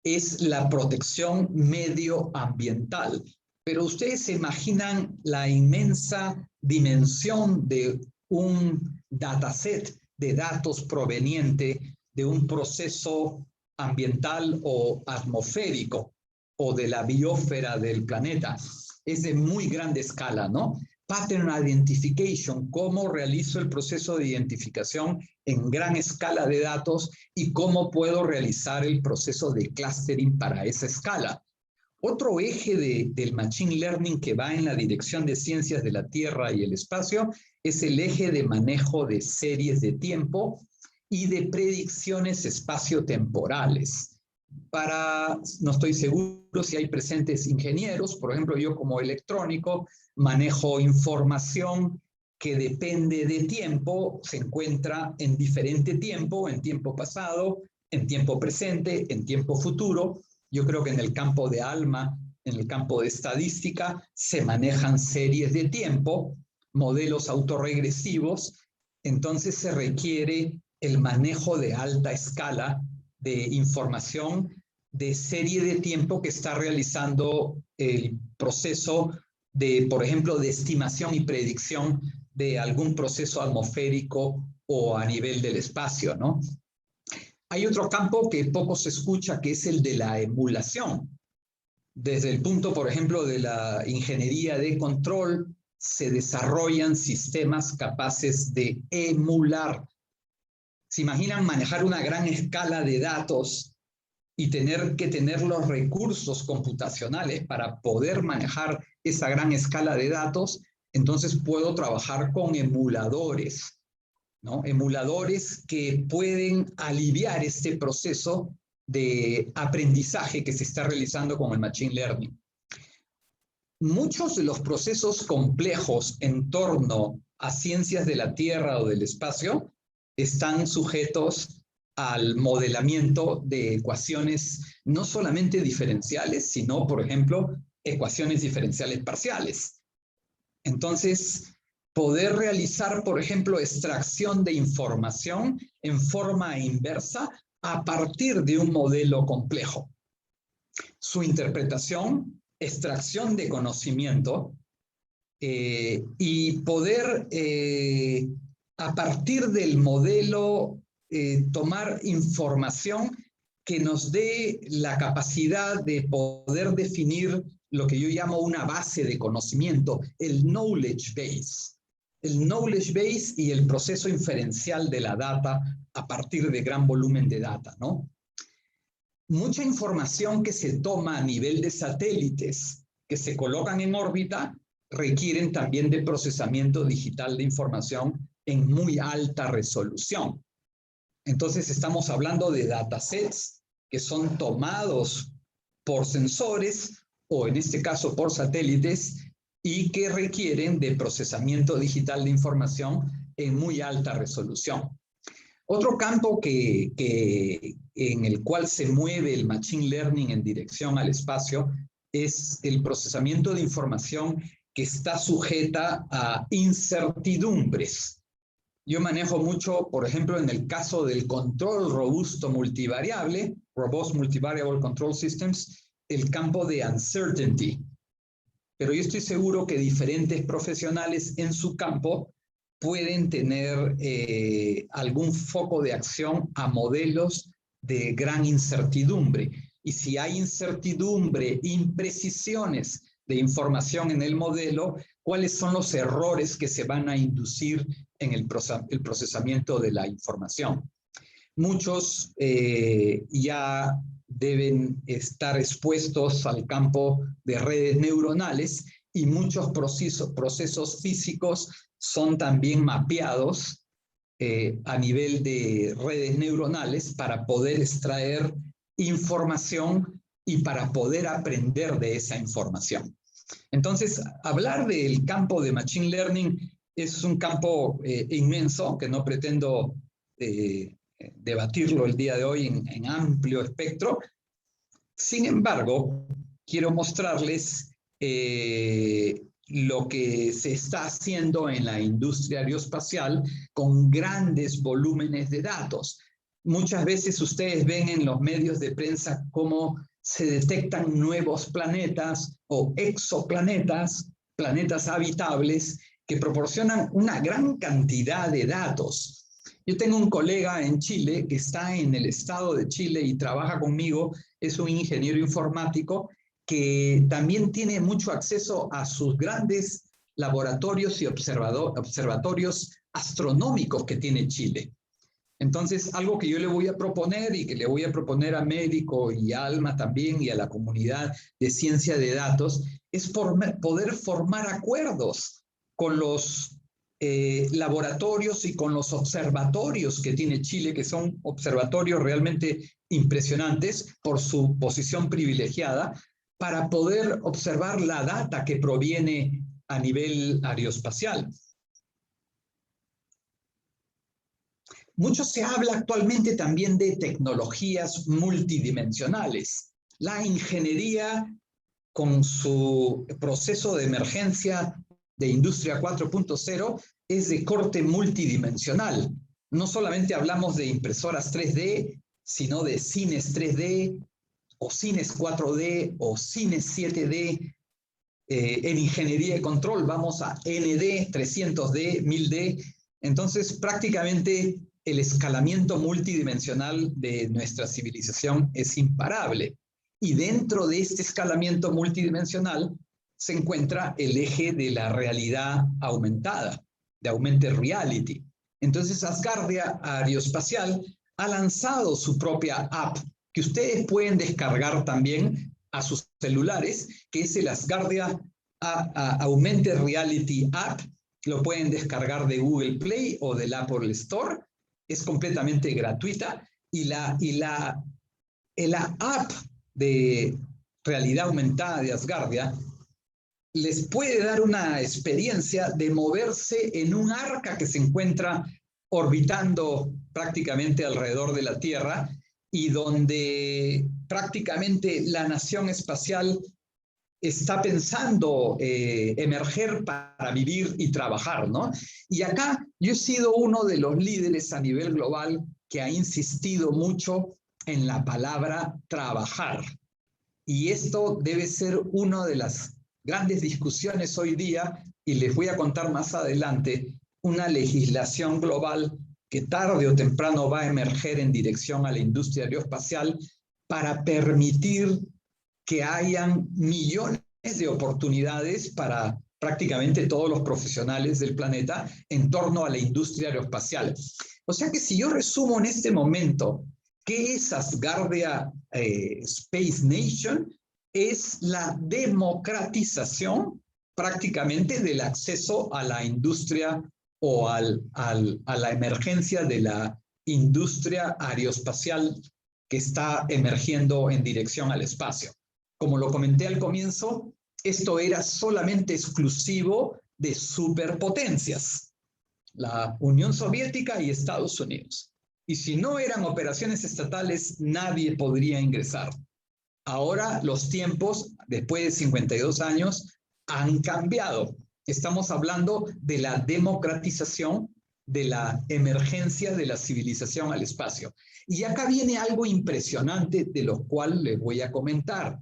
es la protección medioambiental, pero ustedes se imaginan la inmensa dimensión de un dataset de datos proveniente de un proceso ambiental o atmosférico o de la biosfera del planeta. Es de muy grande escala, ¿no? Pattern Identification, cómo realizo el proceso de identificación en gran escala de datos y cómo puedo realizar el proceso de clustering para esa escala. Otro eje del Machine Learning que va en la dirección de ciencias de la Tierra y el espacio es el eje de manejo de series de tiempo y de predicciones espaciotemporales. No estoy seguro si hay presentes ingenieros, por ejemplo, yo como electrónico manejo información que depende de tiempo, se encuentra en diferente tiempo, en tiempo pasado, en tiempo presente, en tiempo futuro. Yo creo que en el campo de ALMA, en el campo de estadística, se manejan series de tiempo, modelos autorregresivos, entonces se requiere el manejo de alta escala de información de serie de tiempo que está realizando el proceso por ejemplo, de estimación y predicción de algún proceso atmosférico o a nivel del espacio, ¿no? Hay otro campo que poco se escucha, que es el de la emulación. Desde el punto, por ejemplo, de la ingeniería de control, se desarrollan sistemas capaces de emular. ¿Se imaginan manejar una gran escala de datos y tener que tener los recursos computacionales para poder manejar esa gran escala de datos? Entonces puedo trabajar con emuladores, ¿no? Emuladores que pueden aliviar este proceso de aprendizaje que se está realizando con el Machine Learning. Muchos de los procesos complejos en torno a ciencias de la Tierra o del espacio están sujetos al modelamiento de ecuaciones no solamente diferenciales, sino, por ejemplo, ecuaciones diferenciales parciales. Entonces, poder realizar, por ejemplo, extracción de información en forma inversa a partir de un modelo complejo. Su interpretación, extracción de conocimiento y poder, a partir del modelo, tomar información que nos dé la capacidad de poder definir lo que yo llamo una base de conocimiento, el knowledge base. El knowledge base y el proceso inferencial de la data a partir de gran volumen de data, ¿no? Mucha información que se toma a nivel de satélites que se colocan en órbita requieren también de procesamiento digital de información en muy alta resolución. Entonces estamos hablando de datasets que son tomados por sensores o en este caso por satélites y que requieren de procesamiento digital de información en muy alta resolución. Otro campo en el cual se mueve el Machine Learning en dirección al espacio es el procesamiento de información que está sujeta a incertidumbres. Yo manejo mucho, por ejemplo, en el caso del control robusto multivariable, Robust Multivariable Control Systems, el campo de uncertainty. Pero yo estoy seguro que diferentes profesionales en su campo pueden tener algún foco de acción a modelos de gran incertidumbre. Y si hay incertidumbre, imprecisiones de información en el modelo, ¿cuáles son los errores que se van a inducir en el procesamiento de la información? Muchos ya deben estar expuestos al campo de redes neuronales y muchos procesos físicos son también mapeados a nivel de redes neuronales para poder extraer información y para poder aprender de esa información. Entonces, hablar del campo de Machine Learning es un campo inmenso que no pretendo debatirlo el día de hoy en amplio espectro. Sin embargo, quiero mostrarles lo que se está haciendo en la industria aeroespacial con grandes volúmenes de datos. Muchas veces ustedes ven en los medios de prensa cómo se detectan nuevos planetas o exoplanetas, planetas habitables, que proporcionan una gran cantidad de datos. Yo tengo un colega en Chile que está en el estado de Chile y trabaja conmigo, es un ingeniero informático que también tiene mucho acceso a sus grandes laboratorios y observatorios astronómicos que tiene Chile. Entonces, algo que yo le voy a proponer y que le voy a proponer a Médico y a Alma también y a la comunidad de ciencia de datos es poder formar acuerdos con los laboratorios y con los observatorios que tiene Chile, que son observatorios realmente impresionantes por su posición privilegiada, para poder observar la data que proviene a nivel aeroespacial. Mucho se habla actualmente también de tecnologías multidimensionales. La ingeniería, con su proceso de emergencia de Industria 4.0, es de corte multidimensional. No solamente hablamos de impresoras 3D, sino de cines 3D, o cines 4D, o cines 7D. En ingeniería de control vamos a ND, 300D, 1000D. Entonces, prácticamente el escalamiento multidimensional de nuestra civilización es imparable. Y dentro de este escalamiento multidimensional se encuentra el eje de la realidad aumentada, de augmented reality. Entonces, Asgardia Aeroespacial ha lanzado su propia app que ustedes pueden descargar también a sus celulares, que es el Asgardia Augmented Reality App. Lo pueden descargar de Google Play o del Apple Store. Es completamente gratuita y la app de realidad aumentada de Asgardia les puede dar una experiencia de moverse en un arca que se encuentra orbitando prácticamente alrededor de la Tierra y donde prácticamente la nación espacial está pensando emerger para vivir y trabajar, ¿no? Y acá yo he sido uno de los líderes a nivel global que ha insistido mucho en la palabra trabajar. Y esto debe ser una de las grandes discusiones hoy día, y les voy a contar más adelante, una legislación global que tarde o temprano va a emerger en dirección a la industria aeroespacial para permitir que hayan millones de oportunidades para prácticamente todos los profesionales del planeta en torno a la industria aeroespacial. O sea que si yo resumo en este momento qué es Asgardia Space Nation, es la democratización prácticamente del acceso a la industria o a la emergencia de la industria aeroespacial que está emergiendo en dirección al espacio. Como lo comenté al comienzo, esto era solamente exclusivo de superpotencias, la Unión Soviética y Estados Unidos. Y si no eran operaciones estatales, nadie podría ingresar. Ahora los tiempos, después de 52 años, han cambiado. Estamos hablando de la democratización, de la emergencia de la civilización al espacio. Y acá viene algo impresionante de lo cual les voy a comentar.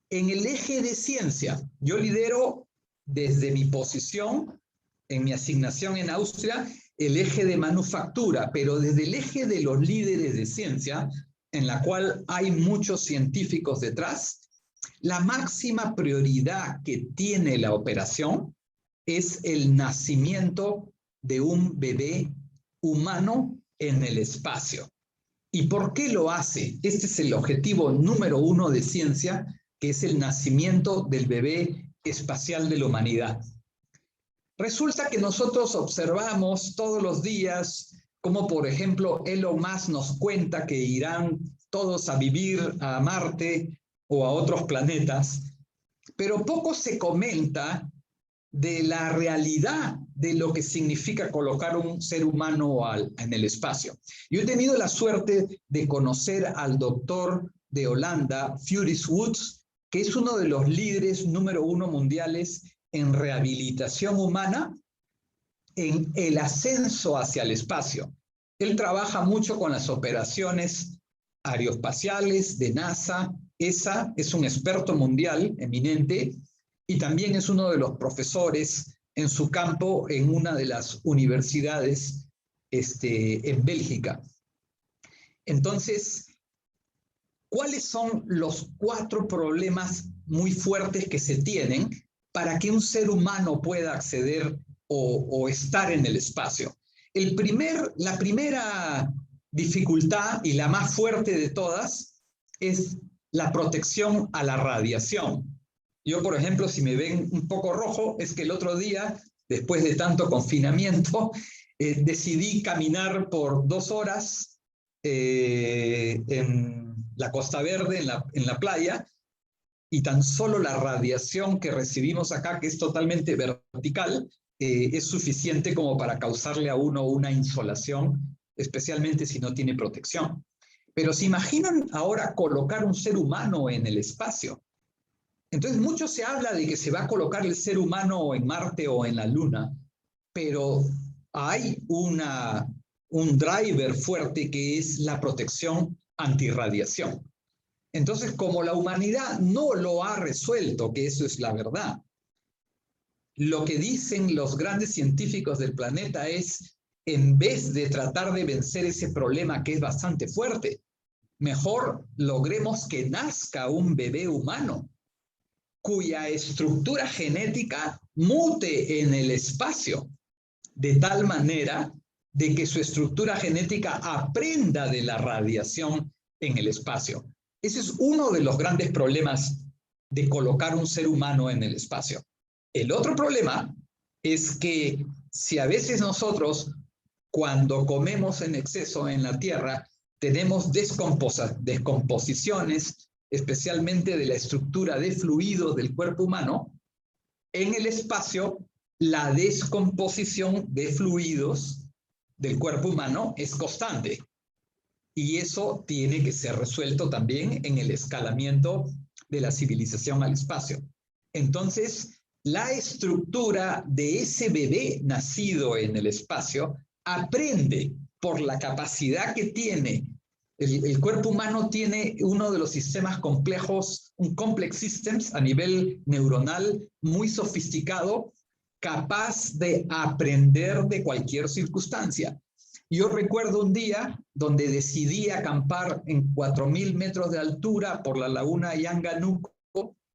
En el eje de ciencia, yo lidero desde mi posición, en mi asignación en Austria, el eje de manufactura, pero desde el eje de los líderes de ciencia, en la cual hay muchos científicos detrás, la máxima prioridad que tiene la operación es el nacimiento de un bebé humano en el espacio. ¿Y por qué lo hace? Este es el objetivo número 1 de ciencia, que es el nacimiento del bebé espacial de la humanidad. Resulta que nosotros observamos todos los días como, por ejemplo, Elon Musk nos cuenta que irán todos a vivir a Marte o a otros planetas, pero poco se comenta de la realidad de lo que significa colocar un ser humano en el espacio. Yo he tenido la suerte de conocer al doctor de Holanda, Floris Woods, que es uno de los líderes número 1 mundiales en rehabilitación humana, en el ascenso hacia el espacio. Él trabaja mucho con las operaciones aeroespaciales de NASA. ESA es un experto mundial eminente y también es uno de los profesores en su campo en una de las universidades en Bélgica. Entonces, ¿cuáles son los 4 problemas muy fuertes que se tienen para que un ser humano pueda acceder o estar en el espacio? La primera dificultad y la más fuerte de todas es la protección a la radiación. Yo, por ejemplo, si me ven un poco rojo, es que el otro día, después de tanto confinamiento, decidí caminar por 2 horas en la Costa Verde, en la playa, y tan solo la radiación que recibimos acá, que es totalmente vertical, es suficiente como para causarle a uno una insolación, especialmente si no tiene protección. Pero se imaginan ahora colocar un ser humano en el espacio. Entonces, mucho se habla de que se va a colocar el ser humano en Marte o en la Luna, pero hay un driver fuerte que es la protección antirradiación. Entonces, como la humanidad no lo ha resuelto, que eso es la verdad, lo que dicen los grandes científicos del planeta es, en vez de tratar de vencer ese problema que es bastante fuerte, mejor logremos que nazca un bebé humano cuya estructura genética mute en el espacio, de tal manera de que su estructura genética aprenda de la radiación en el espacio. Ese es uno de los grandes problemas de colocar un ser humano en el espacio. El otro problema es que si a veces nosotros, cuando comemos en exceso en la Tierra, tenemos descomposiciones, especialmente de la estructura de fluidos del cuerpo humano, en el espacio la descomposición de fluidos del cuerpo humano es constante. Y eso tiene que ser resuelto también en el escalamiento de la civilización al espacio. Entonces, la estructura de ese bebé nacido en el espacio aprende por la capacidad que tiene. El cuerpo humano tiene uno de los sistemas complejos, un complex systems a nivel neuronal muy sofisticado, capaz de aprender de cualquier circunstancia. Yo recuerdo un día donde decidí acampar en 4.000 metros de altura por la laguna Yanganuco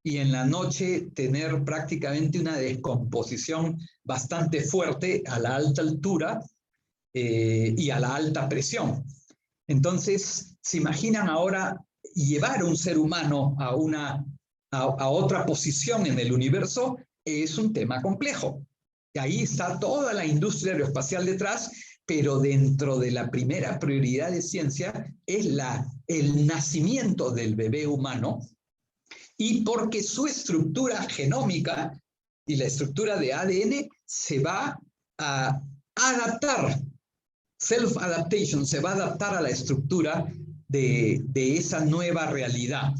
y en la noche tener prácticamente una descomposición bastante fuerte a la alta altura y a la alta presión. Entonces, ¿se imaginan ahora llevar un ser humano a otra posición en el universo? Es un tema complejo. Y ahí está toda la industria aeroespacial detrás, pero dentro de la primera prioridad de ciencia es el nacimiento del bebé humano, y porque su estructura genómica y la estructura de ADN se va a adaptar, self-adaptation, se va a adaptar a la estructura de esa nueva realidad.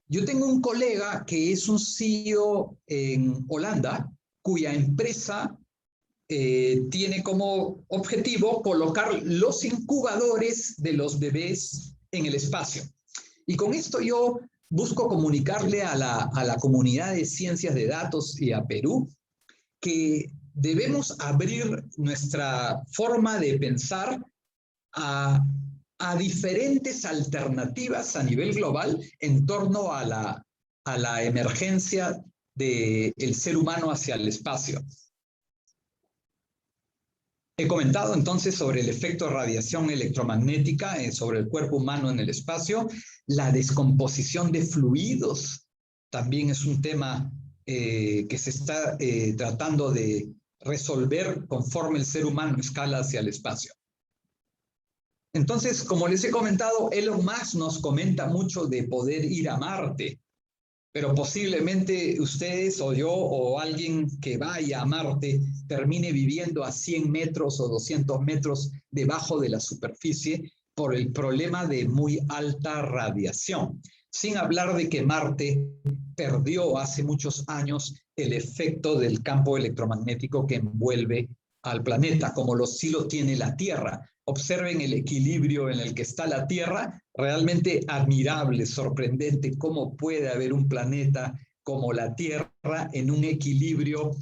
Yo tengo un colega que es un CEO en Holanda, cuya empresa tiene como objetivo colocar los incubadores de los bebés en el espacio. Y con esto yo busco comunicarle a la comunidad de ciencias de datos y a Perú que debemos abrir nuestra forma de pensar a diferentes alternativas a nivel global en torno a la emergencia del ser humano hacia el espacio. He comentado entonces sobre el efecto de radiación electromagnética sobre el cuerpo humano en el espacio. La descomposición de fluidos también es un tema que se está tratando de resolver conforme el ser humano escala hacia el espacio. Entonces, como les he comentado, Elon Musk nos comenta mucho de poder ir a Marte, pero posiblemente ustedes o yo o alguien que vaya a Marte termine viviendo a 100 metros o 200 metros debajo de la superficie por el problema de muy alta radiación. Sin hablar de que Marte perdió hace muchos años el efecto del campo electromagnético que envuelve al planeta, como sí lo tiene la Tierra. Observen el equilibrio en el que está la Tierra, realmente admirable, sorprendente cómo puede haber un planeta como la Tierra en un equilibrio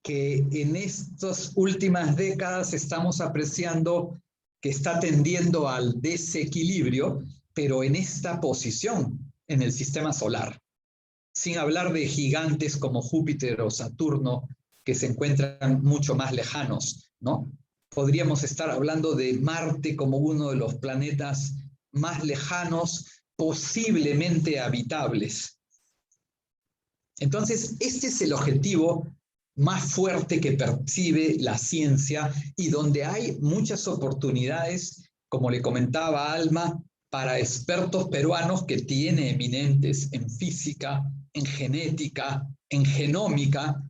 que en estas últimas décadas estamos apreciando que está tendiendo al desequilibrio, pero en esta posición en el sistema solar. Sin hablar de gigantes como Júpiter o Saturno, que se encuentran mucho más lejanos, ¿no? Podríamos estar hablando de Marte como uno de los planetas más lejanos, posiblemente habitables. Entonces, este es el objetivo más fuerte que percibe la ciencia y donde hay muchas oportunidades, como le comentaba Alma, para expertos peruanos que tiene eminentes en física, en genética, en genómica,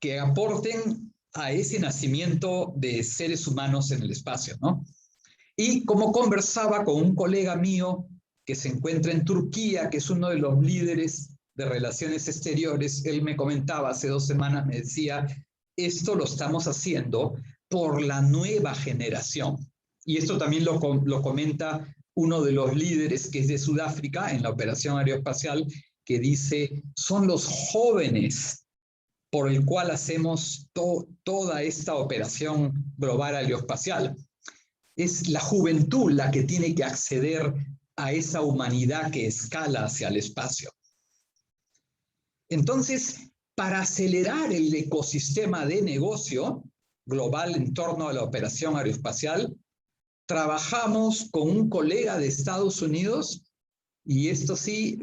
que aporten a ese nacimiento de seres humanos en el espacio, ¿no? Y como conversaba con un colega mío que se encuentra en Turquía, que es uno de los líderes de relaciones exteriores, él me comentaba hace 2 semanas, me decía, esto lo estamos haciendo por la nueva generación. Y esto también lo comenta uno de los líderes que es de Sudáfrica en la operación aeroespacial, que dice, son los jóvenes por el cual hacemos toda esta operación global aeroespacial. Es la juventud la que tiene que acceder a esa humanidad que escala hacia el espacio. Entonces, para acelerar el ecosistema de negocio global en torno a la operación aeroespacial, trabajamos con un colega de Estados Unidos, y esto sí,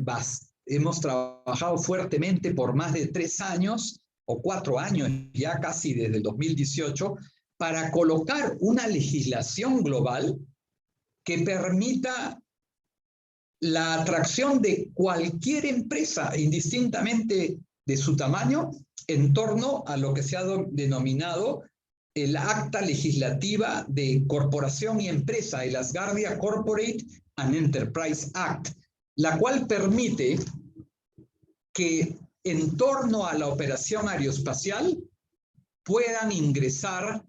hemos trabajado fuertemente por más de 3 años o 4 años, ya casi desde el 2018, para colocar una legislación global que permita la atracción de cualquier empresa, indistintamente de su tamaño, en torno a lo que se ha denominado el Acta Legislativa de Corporación y Empresa, el Asgardia Corporate and Enterprise Act, la cual permite que en torno a la operación aeroespacial puedan ingresar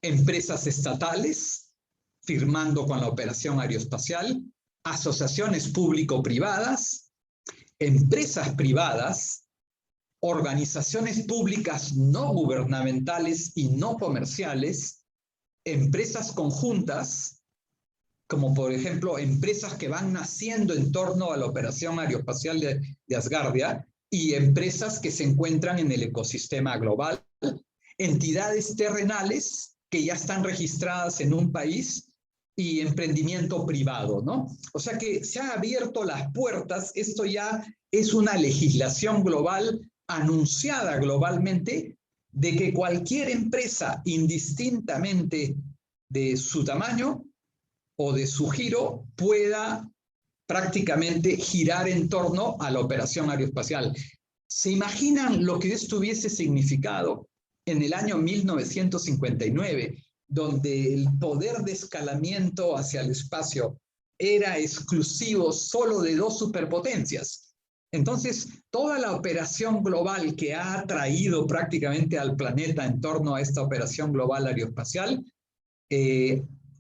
empresas estatales, firmando con la operación aeroespacial, asociaciones público-privadas, empresas privadas, organizaciones públicas no gubernamentales y no comerciales, empresas conjuntas, como por ejemplo empresas que van naciendo en torno a la operación aeroespacial de Asgardia, y empresas que se encuentran en el ecosistema global, entidades terrenales que ya están registradas en un país y emprendimiento privado, ¿no? O sea que se han abierto las puertas, esto ya es una legislación global anunciada globalmente de que cualquier empresa, indistintamente de su tamaño o de su giro, pueda prácticamente girar en torno a la operación aeroespacial. ¿Se imaginan lo que esto hubiese significado en el año 1959, donde el poder de escalamiento hacia el espacio era exclusivo solo de 2 superpotencias? Entonces, toda la operación global que ha atraído prácticamente al planeta en torno a esta operación global aeroespacial,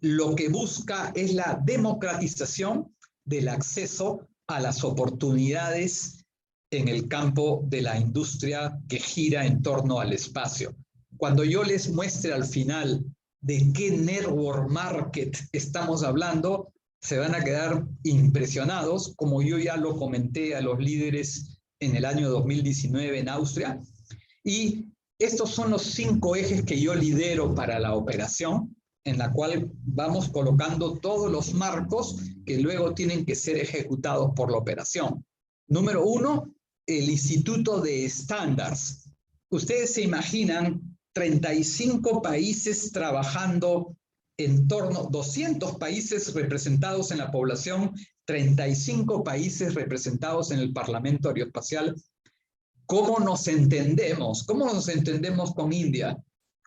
lo que busca es la democratización del acceso a las oportunidades en el campo de la industria que gira en torno al espacio. Cuando yo les muestre al final de qué network market estamos hablando, se van a quedar impresionados, como yo ya lo comenté a los líderes en el año 2019 en Austria. Y estos son los 5 ejes que yo lidero para la operación, en la cual vamos colocando todos los marcos que luego tienen que ser ejecutados por la operación. Número 1, el Instituto de Estándares. Ustedes se imaginan 35 países trabajando en torno, 200 países representados en la población, 35 países representados en el Parlamento Aeroespacial. ¿Cómo nos entendemos? ¿Cómo nos entendemos con India?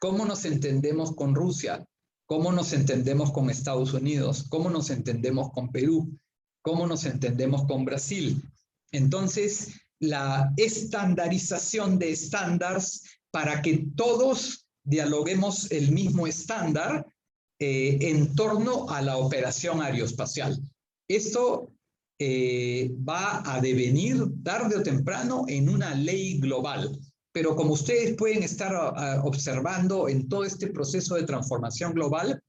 ¿Cómo nos entendemos con Rusia? ¿Cómo nos entendemos con Estados Unidos? ¿Cómo nos entendemos con Perú? ¿Cómo nos entendemos con Brasil? Entonces, la estandarización de estándares para que todos dialoguemos el mismo estándar en torno a la operación aeroespacial. Esto va a devenir tarde o temprano en una ley global. Pero como ustedes pueden estar observando en todo este proceso de transformación global,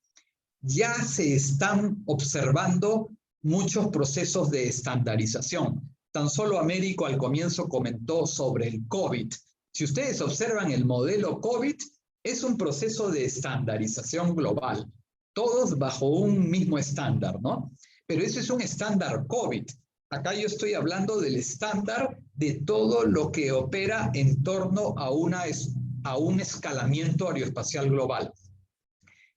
ya se están observando muchos procesos de estandarización. Tan solo Américo al comienzo comentó sobre el COVID. Si ustedes observan el modelo COVID, es un proceso de estandarización global, todos bajo un mismo estándar, ¿no? Pero eso es un estándar COVID. Acá yo estoy hablando del estándar de todo lo que opera en torno a un escalamiento aeroespacial global.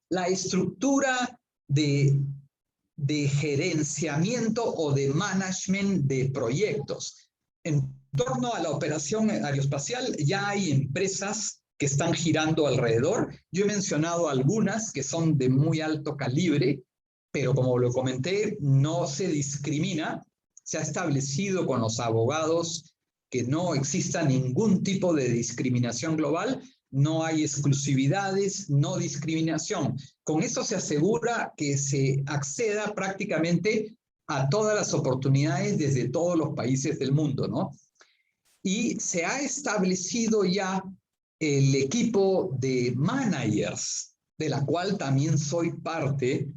La estructura de gerenciamiento o de management de proyectos. En torno a la operación aeroespacial ya hay empresas que están girando alrededor. Yo he mencionado algunas que son de muy alto calibre, pero como lo comenté, no se discrimina. Se ha establecido con los abogados que no exista ningún tipo de discriminación global. no hay exclusividades, no discriminación. Con eso se asegura que se acceda prácticamente a todas las oportunidades desde todos los países del mundo, ¿no? Y se ha establecido ya el equipo de managers, de la cual también soy parte,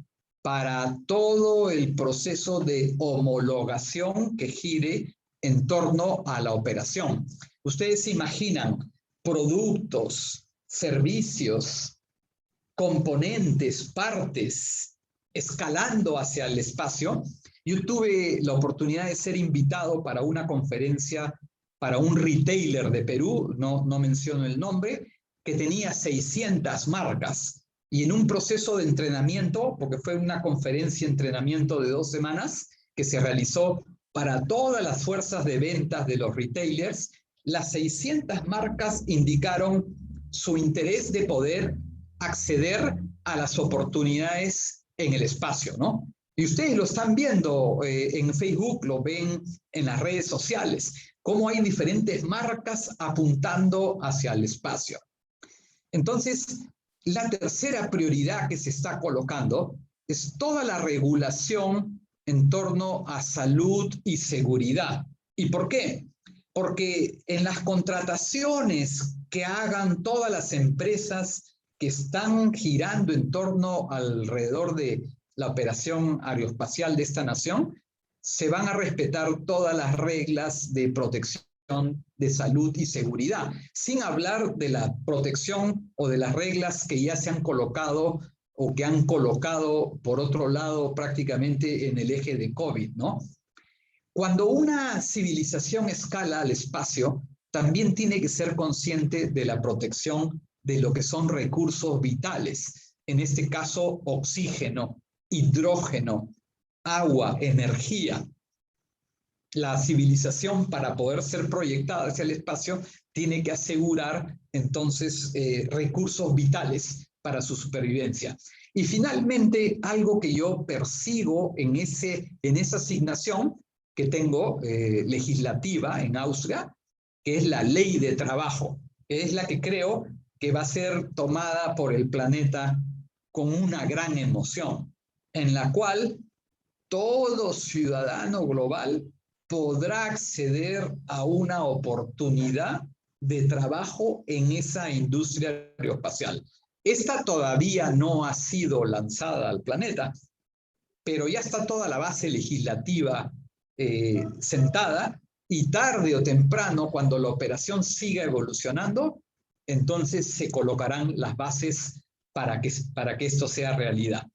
para todo el proceso de homologación que gire en torno a la operación. Ustedes se imaginan productos, servicios, componentes, partes, escalando hacia el espacio. Yo tuve la oportunidad de ser invitado para una conferencia para un retailer de Perú, no menciono el nombre, que tenía 600 marcas. Y en un proceso de entrenamiento, porque fue una conferencia de entrenamiento de 2 semanas, que se realizó para todas las fuerzas de ventas de los retailers, las 600 marcas indicaron su interés de poder acceder a las oportunidades en el espacio, ¿no? Y ustedes lo están viendo en Facebook, lo ven en las redes sociales, cómo hay diferentes marcas apuntando hacia el espacio. Entonces, la tercera prioridad que se está colocando es toda la regulación en torno a salud y seguridad. ¿Y por qué? Porque en las contrataciones que hagan todas las empresas que están girando en torno alrededor de la operación aeroespacial de esta nación, se van a respetar todas las reglas de protección de salud y seguridad, sin hablar de la protección o de las reglas que ya se han colocado o que han colocado por otro lado prácticamente en el eje de COVID, ¿no? Cuando una civilización escala al espacio, también tiene que ser consciente de la protección de lo que son recursos vitales, en este caso oxígeno, hidrógeno, agua, energía. La civilización, para poder ser proyectada hacia el espacio, tiene que asegurar entonces recursos vitales para su supervivencia. Y finalmente, algo que yo persigo en esa asignación que tengo legislativa en Austria, que es la ley de trabajo, que es la que creo que va a ser tomada por el planeta con una gran emoción, en la cual todo ciudadano global podrá acceder a una oportunidad de trabajo en esa industria aeroespacial. Esta todavía no ha sido lanzada al planeta, pero ya está toda la base legislativa sentada, y tarde o temprano, cuando la operación siga evolucionando, entonces se colocarán las bases para que esto sea realidad.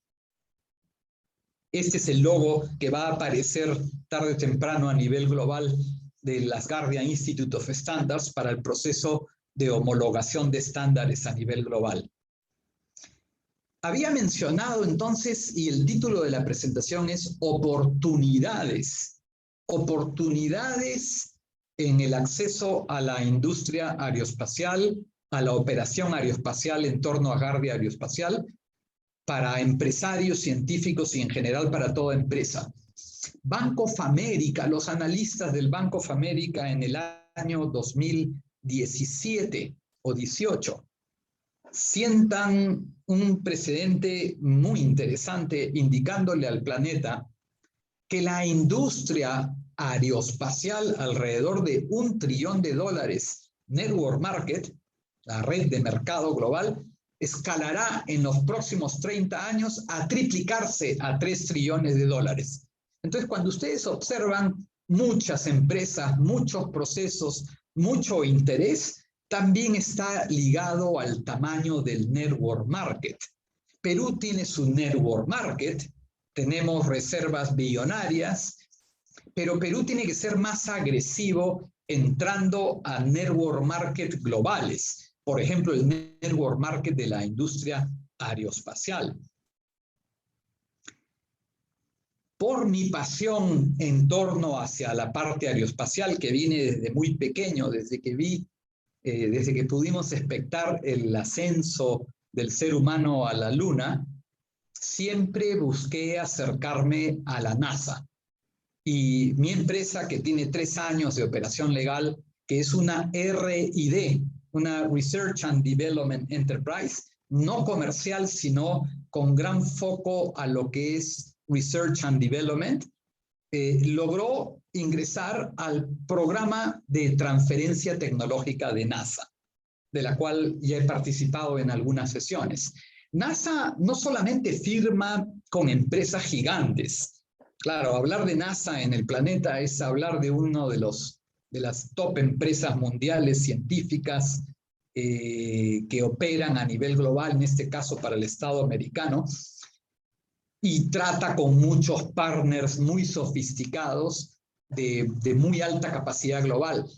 Este es el logo que va a aparecer tarde o temprano a nivel global del Asgardia Institute of Standards para el proceso de homologación de estándares a nivel global. Había mencionado entonces, y el título de la presentación es oportunidades. Oportunidades en el acceso a la industria aeroespacial, a la operación aeroespacial en torno a Asgardia Aeroespacial, para empresarios, científicos y en general para toda empresa. Bank of America, los analistas del Bank of America en el año 2017 o 18 sientan un precedente muy interesante indicándole al planeta que la industria aeroespacial, alrededor de $1 trillón, network market, la red de mercado global, escalará en los próximos 30 años a triplicarse a $3 trillones. Entonces, cuando ustedes observan muchas empresas, muchos procesos, mucho interés, también está ligado al tamaño del network market. Perú tiene su network market, tenemos reservas billonarias, pero Perú tiene que ser más agresivo entrando a network market globales. Por ejemplo, el network market de la industria aeroespacial. Por mi pasión en torno hacia la parte aeroespacial, que viene desde muy pequeño, desde que pudimos expectar el ascenso del ser humano a la Luna, siempre busqué acercarme a la NASA. Y mi empresa, que tiene 3 años de operación legal, que es una RID, una Research and Development Enterprise, no comercial, sino con gran foco a lo que es Research and Development, logró ingresar al programa de transferencia tecnológica de NASA, de la cual ya he participado en algunas sesiones. NASA no solamente firma con empresas gigantes. Claro, hablar de NASA en el planeta es hablar de uno de las top empresas mundiales científicas que operan a nivel global, en este caso para el Estado americano, y trata con muchos partners muy sofisticados de muy alta capacidad global.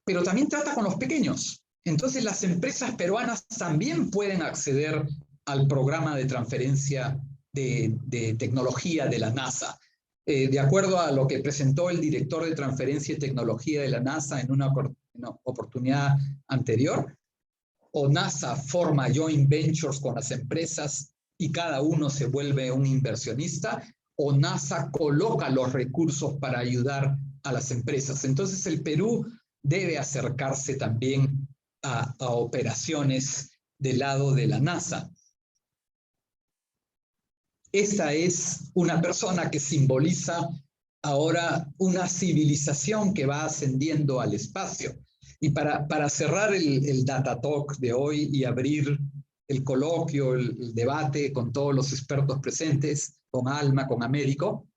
Pero también trata con los pequeños. Entonces las empresas peruanas también pueden acceder al programa de transferencia de tecnología de la NASA. De acuerdo a lo que presentó el director de transferencia y tecnología de la NASA en una oportunidad anterior, o NASA forma joint ventures con las empresas y cada uno se vuelve un inversionista, o NASA coloca los recursos para ayudar a las empresas. Entonces el Perú debe acercarse también a operaciones del lado de la NASA. Esta es una persona que simboliza ahora una civilización que va ascendiendo al espacio. Y para cerrar el Data Talk de hoy y abrir el coloquio, el debate con todos los expertos presentes, con Alma, con Américo,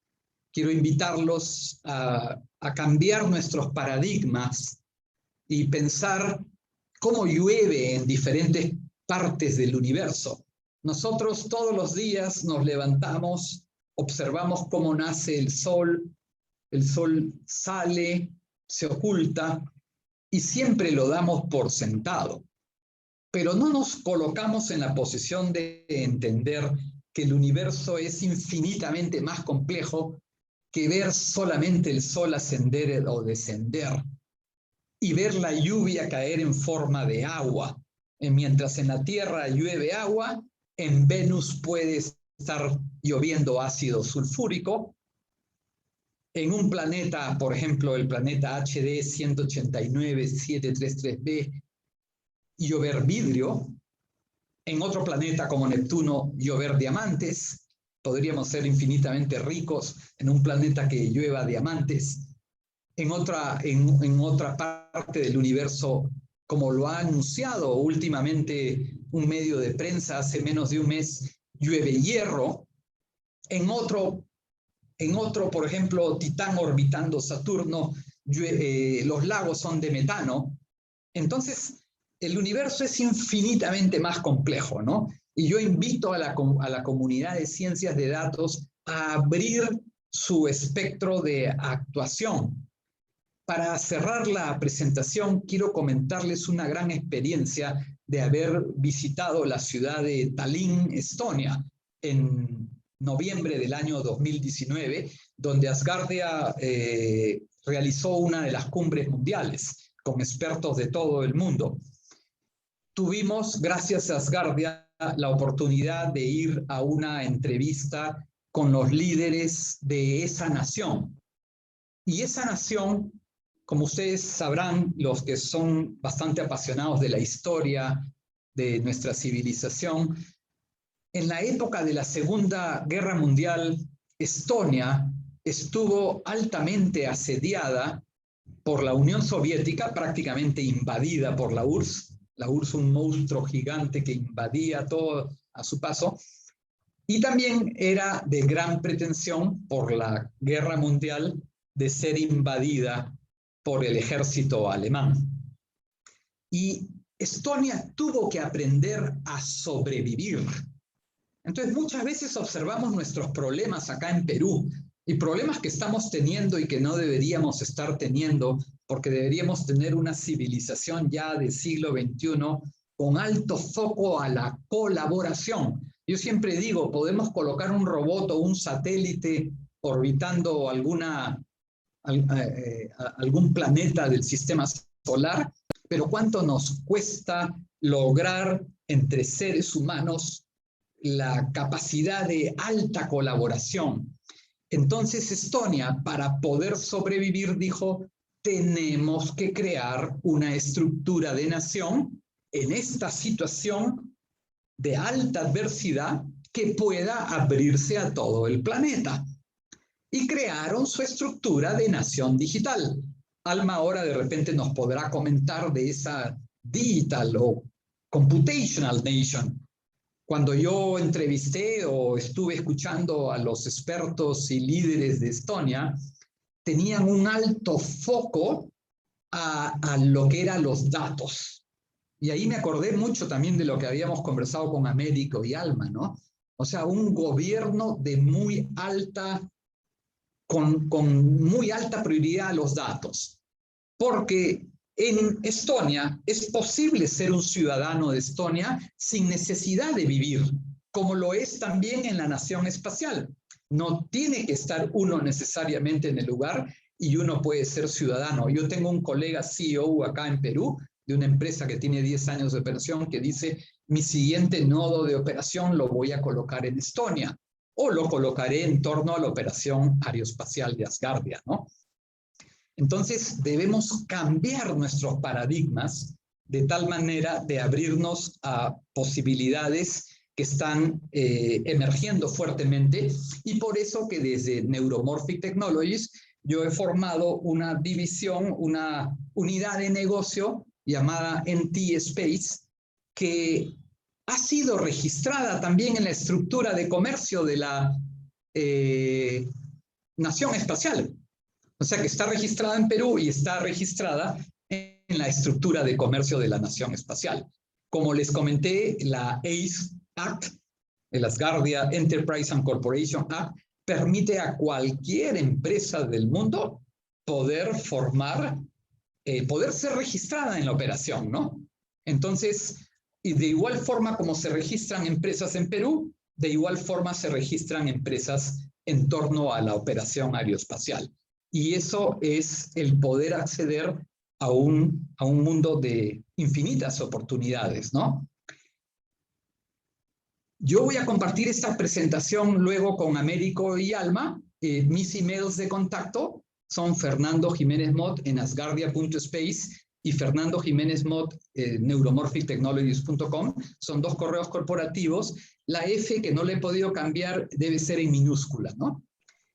quiero invitarlos a cambiar nuestros paradigmas y pensar cómo llueve en diferentes partes del universo. Nosotros todos los días nos levantamos, observamos cómo nace el sol sale, se oculta y siempre lo damos por sentado. Pero no nos colocamos en la posición de entender que el universo es infinitamente más complejo que ver solamente el sol ascender o descender y ver la lluvia caer en forma de agua. Mientras en la Tierra llueve agua, en Venus puede estar lloviendo ácido sulfúrico. En un planeta, por ejemplo, el planeta HD 189733b, llover vidrio. En otro planeta como Neptuno, llover diamantes. Podríamos ser infinitamente ricos en un planeta que llueva diamantes. En otra parte del universo, como lo ha anunciado últimamente un medio de prensa hace menos de un mes, llueve hierro. En otro, por ejemplo, Titán orbitando Saturno, los lagos son de metano. Entonces, el universo es infinitamente más complejo, ¿no? Y yo invito a la comunidad de ciencias de datos a abrir su espectro de actuación. Para cerrar la presentación, quiero comentarles una gran experiencia de haber visitado la ciudad de Tallinn, Estonia, en noviembre del año 2019, donde Asgardia realizó una de las cumbres mundiales con expertos de todo el mundo. Tuvimos, gracias a Asgardia, la oportunidad de ir a una entrevista con los líderes de esa nación. Y esa nación, como ustedes sabrán, los que son bastante apasionados de la historia de nuestra civilización, en la época de la Segunda Guerra Mundial, Estonia estuvo altamente asediada por la Unión Soviética, prácticamente invadida por la URSS. La URSS, un monstruo gigante que invadía todo a su paso, y también era de gran pretensión por la Guerra Mundial de ser invadida por el ejército alemán. Y Estonia tuvo que aprender a sobrevivir. Entonces, muchas veces observamos nuestros problemas acá en Perú, y problemas que estamos teniendo y que no deberíamos estar teniendo, porque deberíamos tener una civilización ya del siglo XXI con alto foco a la colaboración. Yo siempre digo, podemos colocar un robot o un satélite orbitando algún planeta del sistema solar, pero ¿cuánto nos cuesta lograr entre seres humanos la capacidad de alta colaboración? Entonces Estonia, para poder sobrevivir, dijo, tenemos que crear una estructura de nación en esta situación de alta adversidad que pueda abrirse a todo el planeta. Y crearon su estructura de nación digital. Alma ahora de repente nos podrá comentar de esa digital o computational nation. Cuando yo entrevisté o estuve escuchando a los expertos y líderes de Estonia, tenían un alto foco a lo que eran los datos. Y ahí me acordé mucho también de lo que habíamos conversado con Américo y Alma, ¿no? O sea, un gobierno de muy alta, con muy alta prioridad a los datos. Porque en Estonia es posible ser un ciudadano de Estonia sin necesidad de vivir, como lo es también en la nación espacial. No tiene que estar uno necesariamente en el lugar y uno puede ser ciudadano. Yo tengo un colega CEO acá en Perú, de una empresa que tiene 10 años de operación, que dice, mi siguiente nodo de operación lo voy a colocar en Estonia, o lo colocaré en torno a la operación aeroespacial de Asgardia, ¿no? Entonces, debemos cambiar nuestros paradigmas de tal manera de abrirnos a posibilidades que están emergiendo fuertemente, y por eso que desde Neuromorphic Technologies yo he formado una división, una unidad de negocio llamada NT Space, que ha sido registrada también en la estructura de comercio de la Nación Espacial. O sea que está registrada en Perú y está registrada en la estructura de comercio de la Nación Espacial. Como les comenté, la ACE Act, el Asgardia Enterprise and Corporation Act, permite a cualquier empresa del mundo poder poder ser registrada en la operación, ¿no? Entonces, y de igual forma como se registran empresas en Perú, de igual forma se registran empresas en torno a la operación aeroespacial. Y eso es el poder acceder a un mundo de infinitas oportunidades, ¿no? Yo voy a compartir esta presentación luego con Américo y Alma. Mis emails de contacto son Fernando Jiménez Mott en asgardia.space y Fernando Jiménez Mott neuromorphictechnologies.com. Son 2 correos corporativos. La F, que no le he podido cambiar, debe ser en minúscula, ¿no?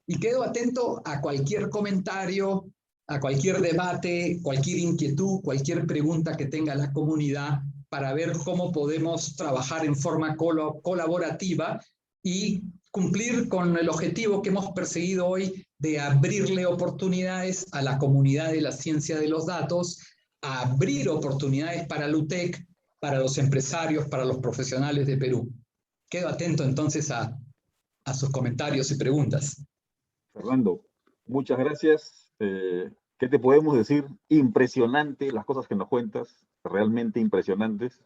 Y quedo atento a cualquier comentario, a cualquier debate, cualquier inquietud, cualquier pregunta que tenga la comunidad para ver cómo podemos trabajar en forma colaborativa y cumplir con el objetivo que hemos perseguido hoy de abrirle oportunidades a la comunidad de la ciencia de los datos, a abrir oportunidades para la UTEC, para los empresarios, para los profesionales de Perú. Quedo atento entonces a sus comentarios y preguntas. Fernando, muchas gracias. ¿Qué te podemos decir? Impresionante las cosas que nos cuentas, realmente impresionantes.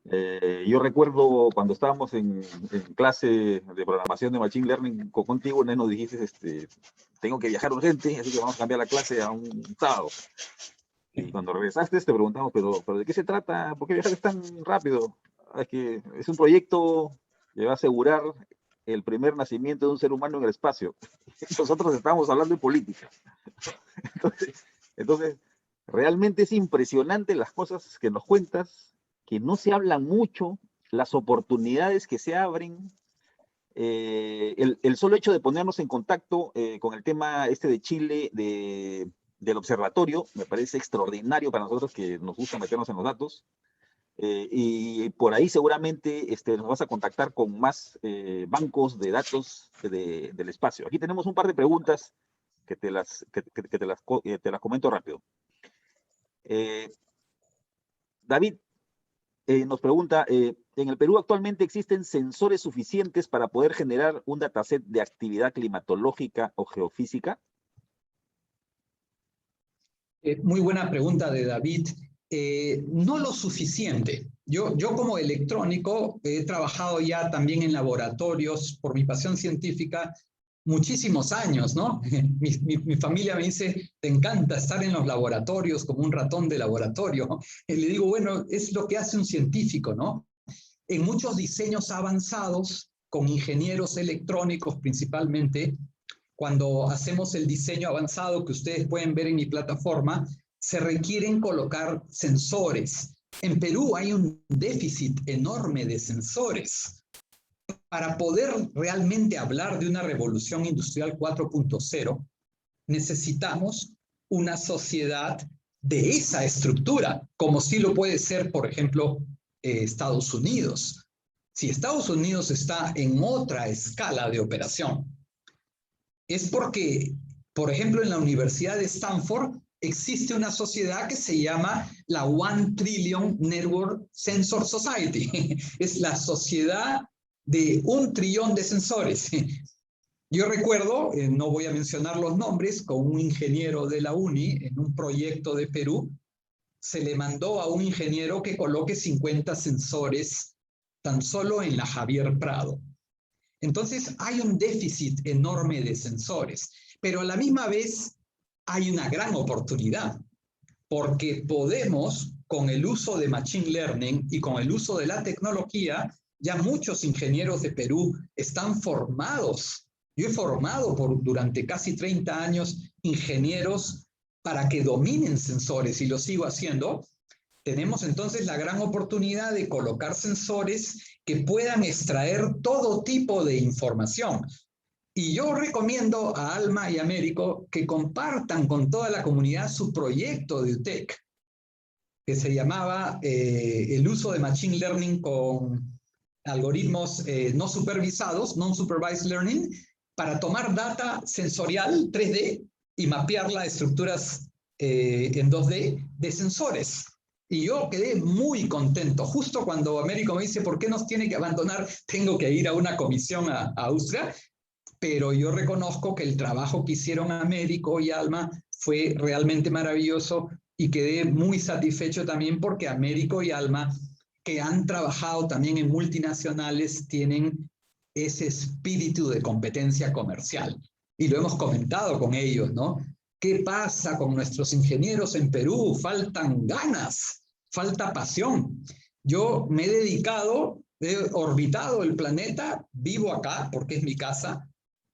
Yo recuerdo cuando estábamos en clase de programación de Machine Learning contigo, nos dijiste, tengo que viajar urgente, así que vamos a cambiar la clase a un sábado. Y cuando regresaste te preguntamos, ¿pero de qué se trata? ¿Por qué viajas tan rápido? Es que es un proyecto que va a asegurar el primer nacimiento de un ser humano en el espacio. Nosotros estábamos hablando de política. Entonces, realmente es impresionante las cosas que nos cuentas, que no se hablan mucho, las oportunidades que se abren, el solo hecho de ponernos en contacto con el tema de Chile, del observatorio, me parece extraordinario para nosotros que nos gusta meternos en los datos. Y por ahí seguramente nos vas a contactar con más bancos de datos del espacio. Aquí tenemos un par de preguntas que te las comento rápido. David nos pregunta, ¿en el Perú actualmente existen sensores suficientes para poder generar un dataset de actividad climatológica o geofísica? Muy buena pregunta de David. No lo suficiente. Yo como electrónico he trabajado ya también en laboratorios por mi pasión científica muchísimos años, ¿no? Mi familia me dice, te encanta estar en los laboratorios como un ratón de laboratorio. Y le digo, bueno, es lo que hace un científico, ¿no? En muchos diseños avanzados, con ingenieros electrónicos principalmente, cuando hacemos el diseño avanzado que ustedes pueden ver en mi plataforma, se requieren colocar sensores. En Perú hay un déficit enorme de sensores. Para poder realmente hablar de una revolución industrial 4.0, necesitamos una sociedad de esa estructura, como sí lo puede ser, por ejemplo, Estados Unidos. Si Estados Unidos está en otra escala de operación, es porque, por ejemplo, en la Universidad de Stanford existe una sociedad que se llama la One Trillion Network Sensor Society. Es la sociedad de 1 trillón de sensores. Yo recuerdo, no voy a mencionar los nombres, con un ingeniero de la UNI en un proyecto de Perú, se le mandó a un ingeniero que coloque 50 sensores tan solo en la Javier Prado. Entonces hay un déficit enorme de sensores, pero a la misma vez hay una gran oportunidad, porque podemos, con el uso de Machine Learning y con el uso de la tecnología, ya muchos ingenieros de Perú están formados. Yo he formado durante casi 30 años ingenieros para que dominen sensores y lo sigo haciendo. Tenemos entonces la gran oportunidad de colocar sensores que puedan extraer todo tipo de información. Y yo recomiendo a Alma y a Américo que compartan con toda la comunidad su proyecto de UTEC, que se llamaba el uso de Machine Learning con algoritmos no supervisados, Non-Supervised Learning, para tomar data sensorial 3D y mapearla a estructuras en 2D de sensores. Y yo quedé muy contento. Justo cuando Américo me dice, ¿por qué nos tiene que abandonar? Tengo que ir a una comisión a Austria. Pero yo reconozco que el trabajo que hicieron Américo y Alma fue realmente maravilloso y quedé muy satisfecho también porque Américo y Alma, que han trabajado también en multinacionales, tienen ese espíritu de competencia comercial. Y lo hemos comentado con ellos, ¿no? ¿Qué pasa con nuestros ingenieros en Perú? Faltan ganas, falta pasión. Yo me he dedicado, he orbitado el planeta, vivo acá porque es mi casa,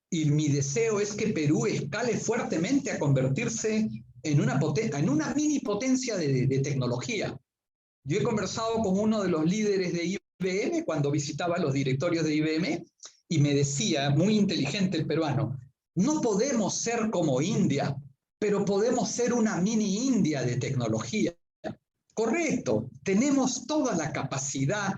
y mi deseo es que Perú escale fuertemente a convertirse en una mini potencia de tecnología. Yo he conversado con uno de los líderes de IBM cuando visitaba los directorios de IBM y me decía, muy inteligente el peruano, no podemos ser como India, pero podemos ser una mini India de tecnología. Correcto, tenemos toda la capacidad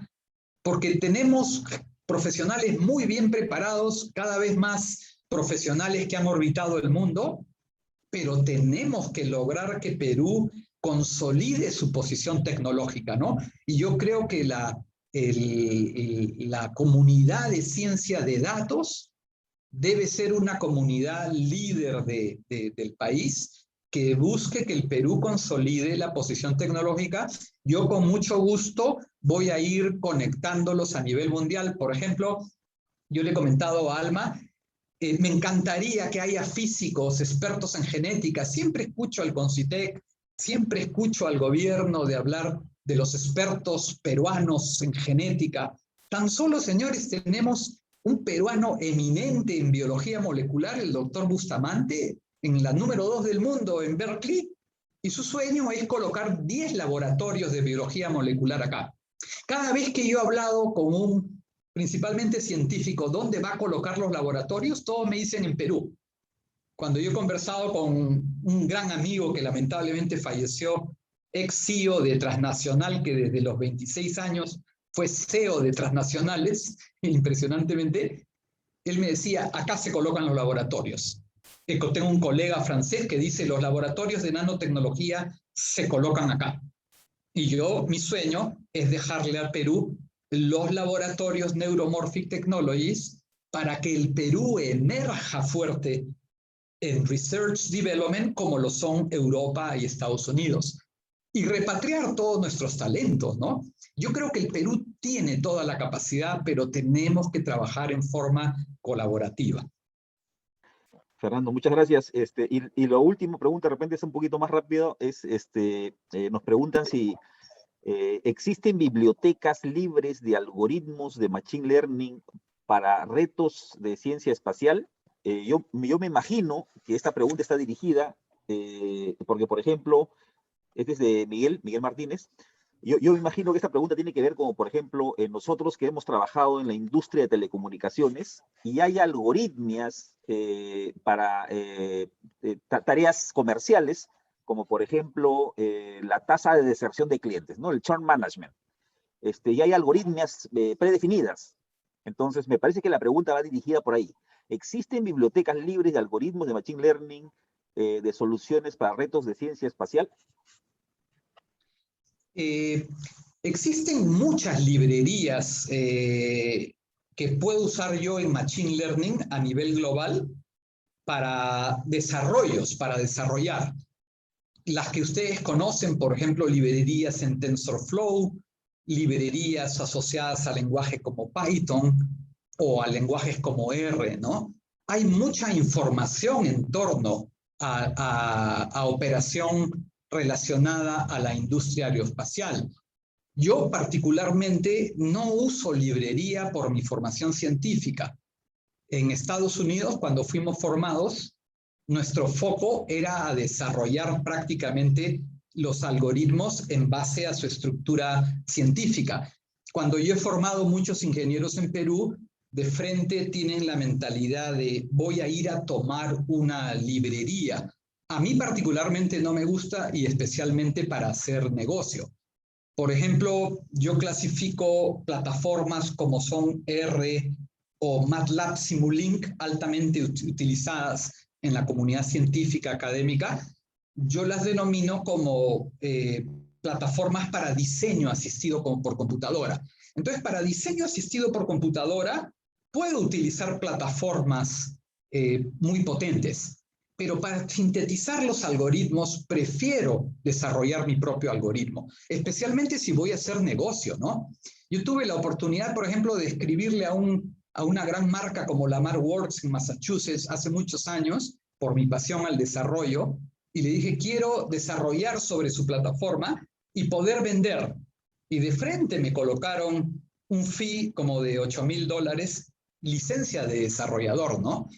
porque tenemos profesionales muy bien preparados, cada vez más profesionales que han orbitado el mundo, pero tenemos que lograr que Perú consolide su posición tecnológica, ¿no? Y yo creo que la comunidad de ciencia de datos debe ser una comunidad líder del país que busque que el Perú consolide la posición tecnológica. Yo con mucho gusto voy a ir conectándolos a nivel mundial. Por ejemplo, yo le he comentado a Alma, me encantaría que haya físicos, expertos en genética. Siempre escucho al CONCITEC, siempre escucho al gobierno de hablar de los expertos peruanos en genética. Tan solo, señores, tenemos un peruano eminente en biología molecular, el doctor Bustamante, en la número 2 del mundo, en Berkeley, y su sueño es colocar 10 laboratorios de biología molecular acá. Cada vez que yo he hablado con un principalmente científico, ¿dónde va a colocar los laboratorios? Todos me dicen en Perú. Cuando yo he conversado con un gran amigo que lamentablemente falleció, ex CEO de Transnacional, que desde los 26 años fue CEO de Transnacionales, impresionantemente, él me decía, acá se colocan los laboratorios. Tengo un colega francés que dice, los laboratorios de nanotecnología se colocan acá. Y yo, mi sueño es dejarle al Perú los laboratorios Neuromorphic Technologies para que el Perú emerja fuerte en Research Development como lo son Europa y Estados Unidos. Y repatriar todos nuestros talentos, ¿no? Yo creo que el Perú tiene toda la capacidad, pero tenemos que trabajar en forma colaborativa. Fernando, muchas gracias. Y la última pregunta, de repente es un poquito más rápido, es, nos preguntan si existen bibliotecas libres de algoritmos de Machine Learning para retos de ciencia espacial. Yo me imagino que esta pregunta está dirigida porque, por ejemplo, este es de Miguel Martínez, Yo me imagino que esta pregunta tiene que ver como, por ejemplo, nosotros que hemos trabajado en la industria de telecomunicaciones y hay algoritmias para tareas comerciales, como por ejemplo la tasa de deserción de clientes, ¿no? El churn management. Y hay algoritmias predefinidas. Entonces, me parece que la pregunta va dirigida por ahí. ¿Existen bibliotecas libres de algoritmos de Machine Learning, de soluciones para retos de ciencia espacial? Eh, Existen muchas librerías que puedo usar yo en Machine Learning a nivel global para desarrollos, para desarrollar. Las que ustedes conocen, por ejemplo, librerías en TensorFlow, librerías asociadas a lenguajes como Python o a lenguajes como R, ¿no? Hay mucha información en torno a operación relacionada a la industria aeroespacial. Yo particularmente no uso librería por mi formación científica. En Estados Unidos, cuando fuimos formados, nuestro foco era a desarrollar prácticamente los algoritmos en base a su estructura científica. Cuando yo he formado muchos ingenieros en Perú, de frente tienen la mentalidad de voy a ir a tomar una librería. A mí particularmente no me gusta y especialmente para hacer negocio. Por ejemplo, yo clasifico plataformas como son R o MATLAB Simulink, altamente utilizadas en la comunidad científica académica. Yo las denomino como plataformas para diseño asistido por computadora. Entonces, para diseño asistido por computadora, puedo utilizar plataformas muy potentes, pero para sintetizar los algoritmos prefiero desarrollar mi propio algoritmo, especialmente si voy a hacer negocio, ¿no? Yo tuve la oportunidad, por ejemplo, de escribirle a una gran marca como Lamar Works en Massachusetts hace muchos años, por mi pasión al desarrollo, y le dije, quiero desarrollar sobre su plataforma y poder vender. Y de frente me colocaron un fee como de $8,000, licencia de desarrollador, ¿no?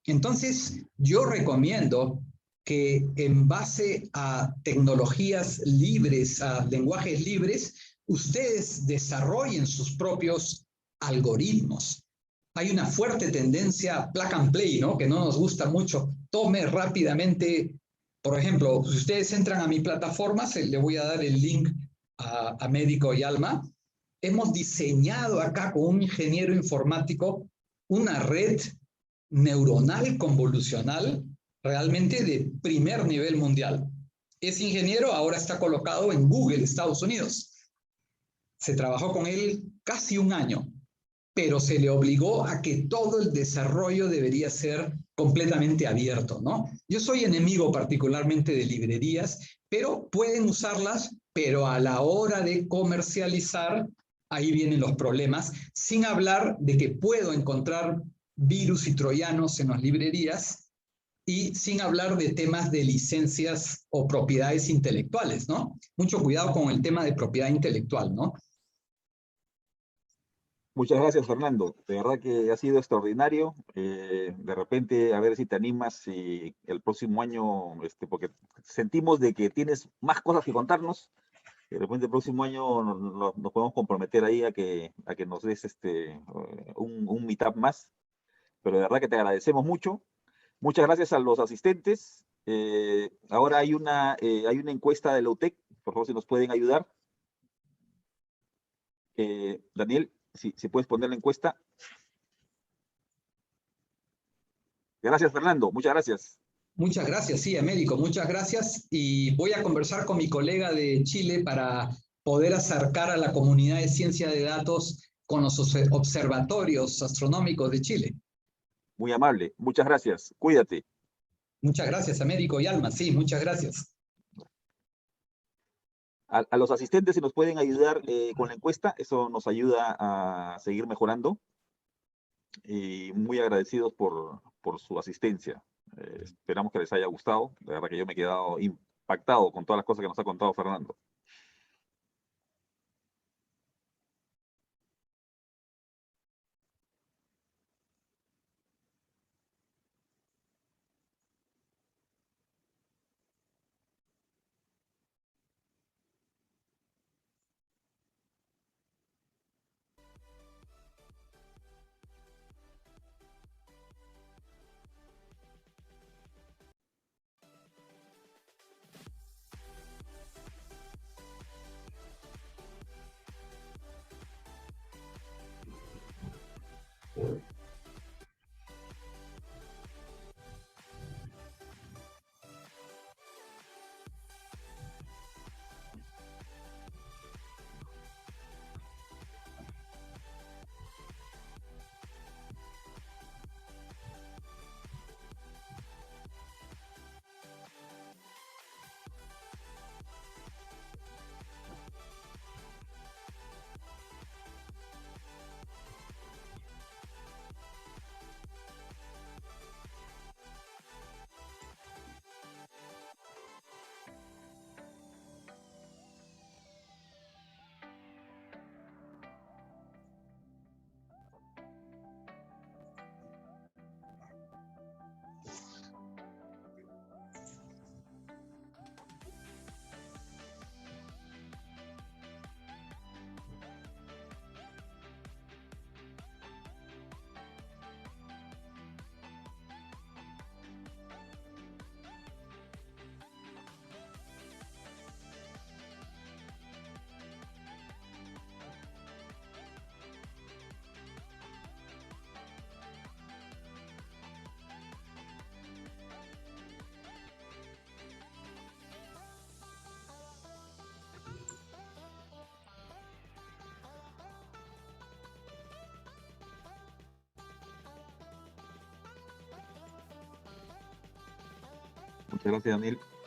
Entonces, yo recomiendo que en base a tecnologías libres, a lenguajes libres, ustedes desarrollen sus propios algoritmos. Hay una fuerte tendencia plug and play, ¿no? Que no nos gusta mucho. Tome rápidamente, por ejemplo, si ustedes entran a mi plataforma, le voy a dar el link a Médico y Alma. Hemos diseñado acá con un ingeniero informático una red neuronal convolucional realmente de primer nivel mundial. Ese ingeniero ahora está colocado en Google, Estados Unidos. Se trabajó con él casi un año, pero se le obligó a que todo el desarrollo debería ser completamente abierto, ¿no? Yo soy enemigo particularmente de librerías, pero pueden usarlas, pero a la hora de comercializar, ahí vienen los problemas, sin hablar de que puedo encontrar virus y troyanos en las librerías y sin hablar de temas de licencias o propiedades intelectuales, ¿no? Mucho cuidado con el tema de propiedad intelectual, ¿no? Muchas gracias, Fernando. De verdad que ha sido extraordinario. De repente, a ver si te animas y el próximo año, porque sentimos de que tienes más cosas que contarnos. De repente el próximo año nos podemos comprometer ahí a que nos des un meetup más. Pero de verdad que te agradecemos mucho. Muchas gracias a los asistentes. Ahora hay una encuesta de la UTEC. Por favor, si nos pueden ayudar. Daniel, si puedes poner la encuesta. Gracias, Fernando. Muchas gracias. Muchas gracias, sí, Américo, muchas gracias. Y voy a conversar con mi colega de Chile para poder acercar a la comunidad de ciencia de datos con los observatorios astronómicos de Chile. Muy amable. Muchas gracias. Cuídate. Muchas gracias, Américo y Alma. Sí, muchas gracias. A los asistentes, si nos pueden ayudar con la encuesta, eso nos ayuda a seguir mejorando. Y muy agradecidos por su asistencia. Esperamos que les haya gustado. La verdad que yo me he quedado impactado con todas las cosas que nos ha contado Fernando. Muchas gracias, Daniel.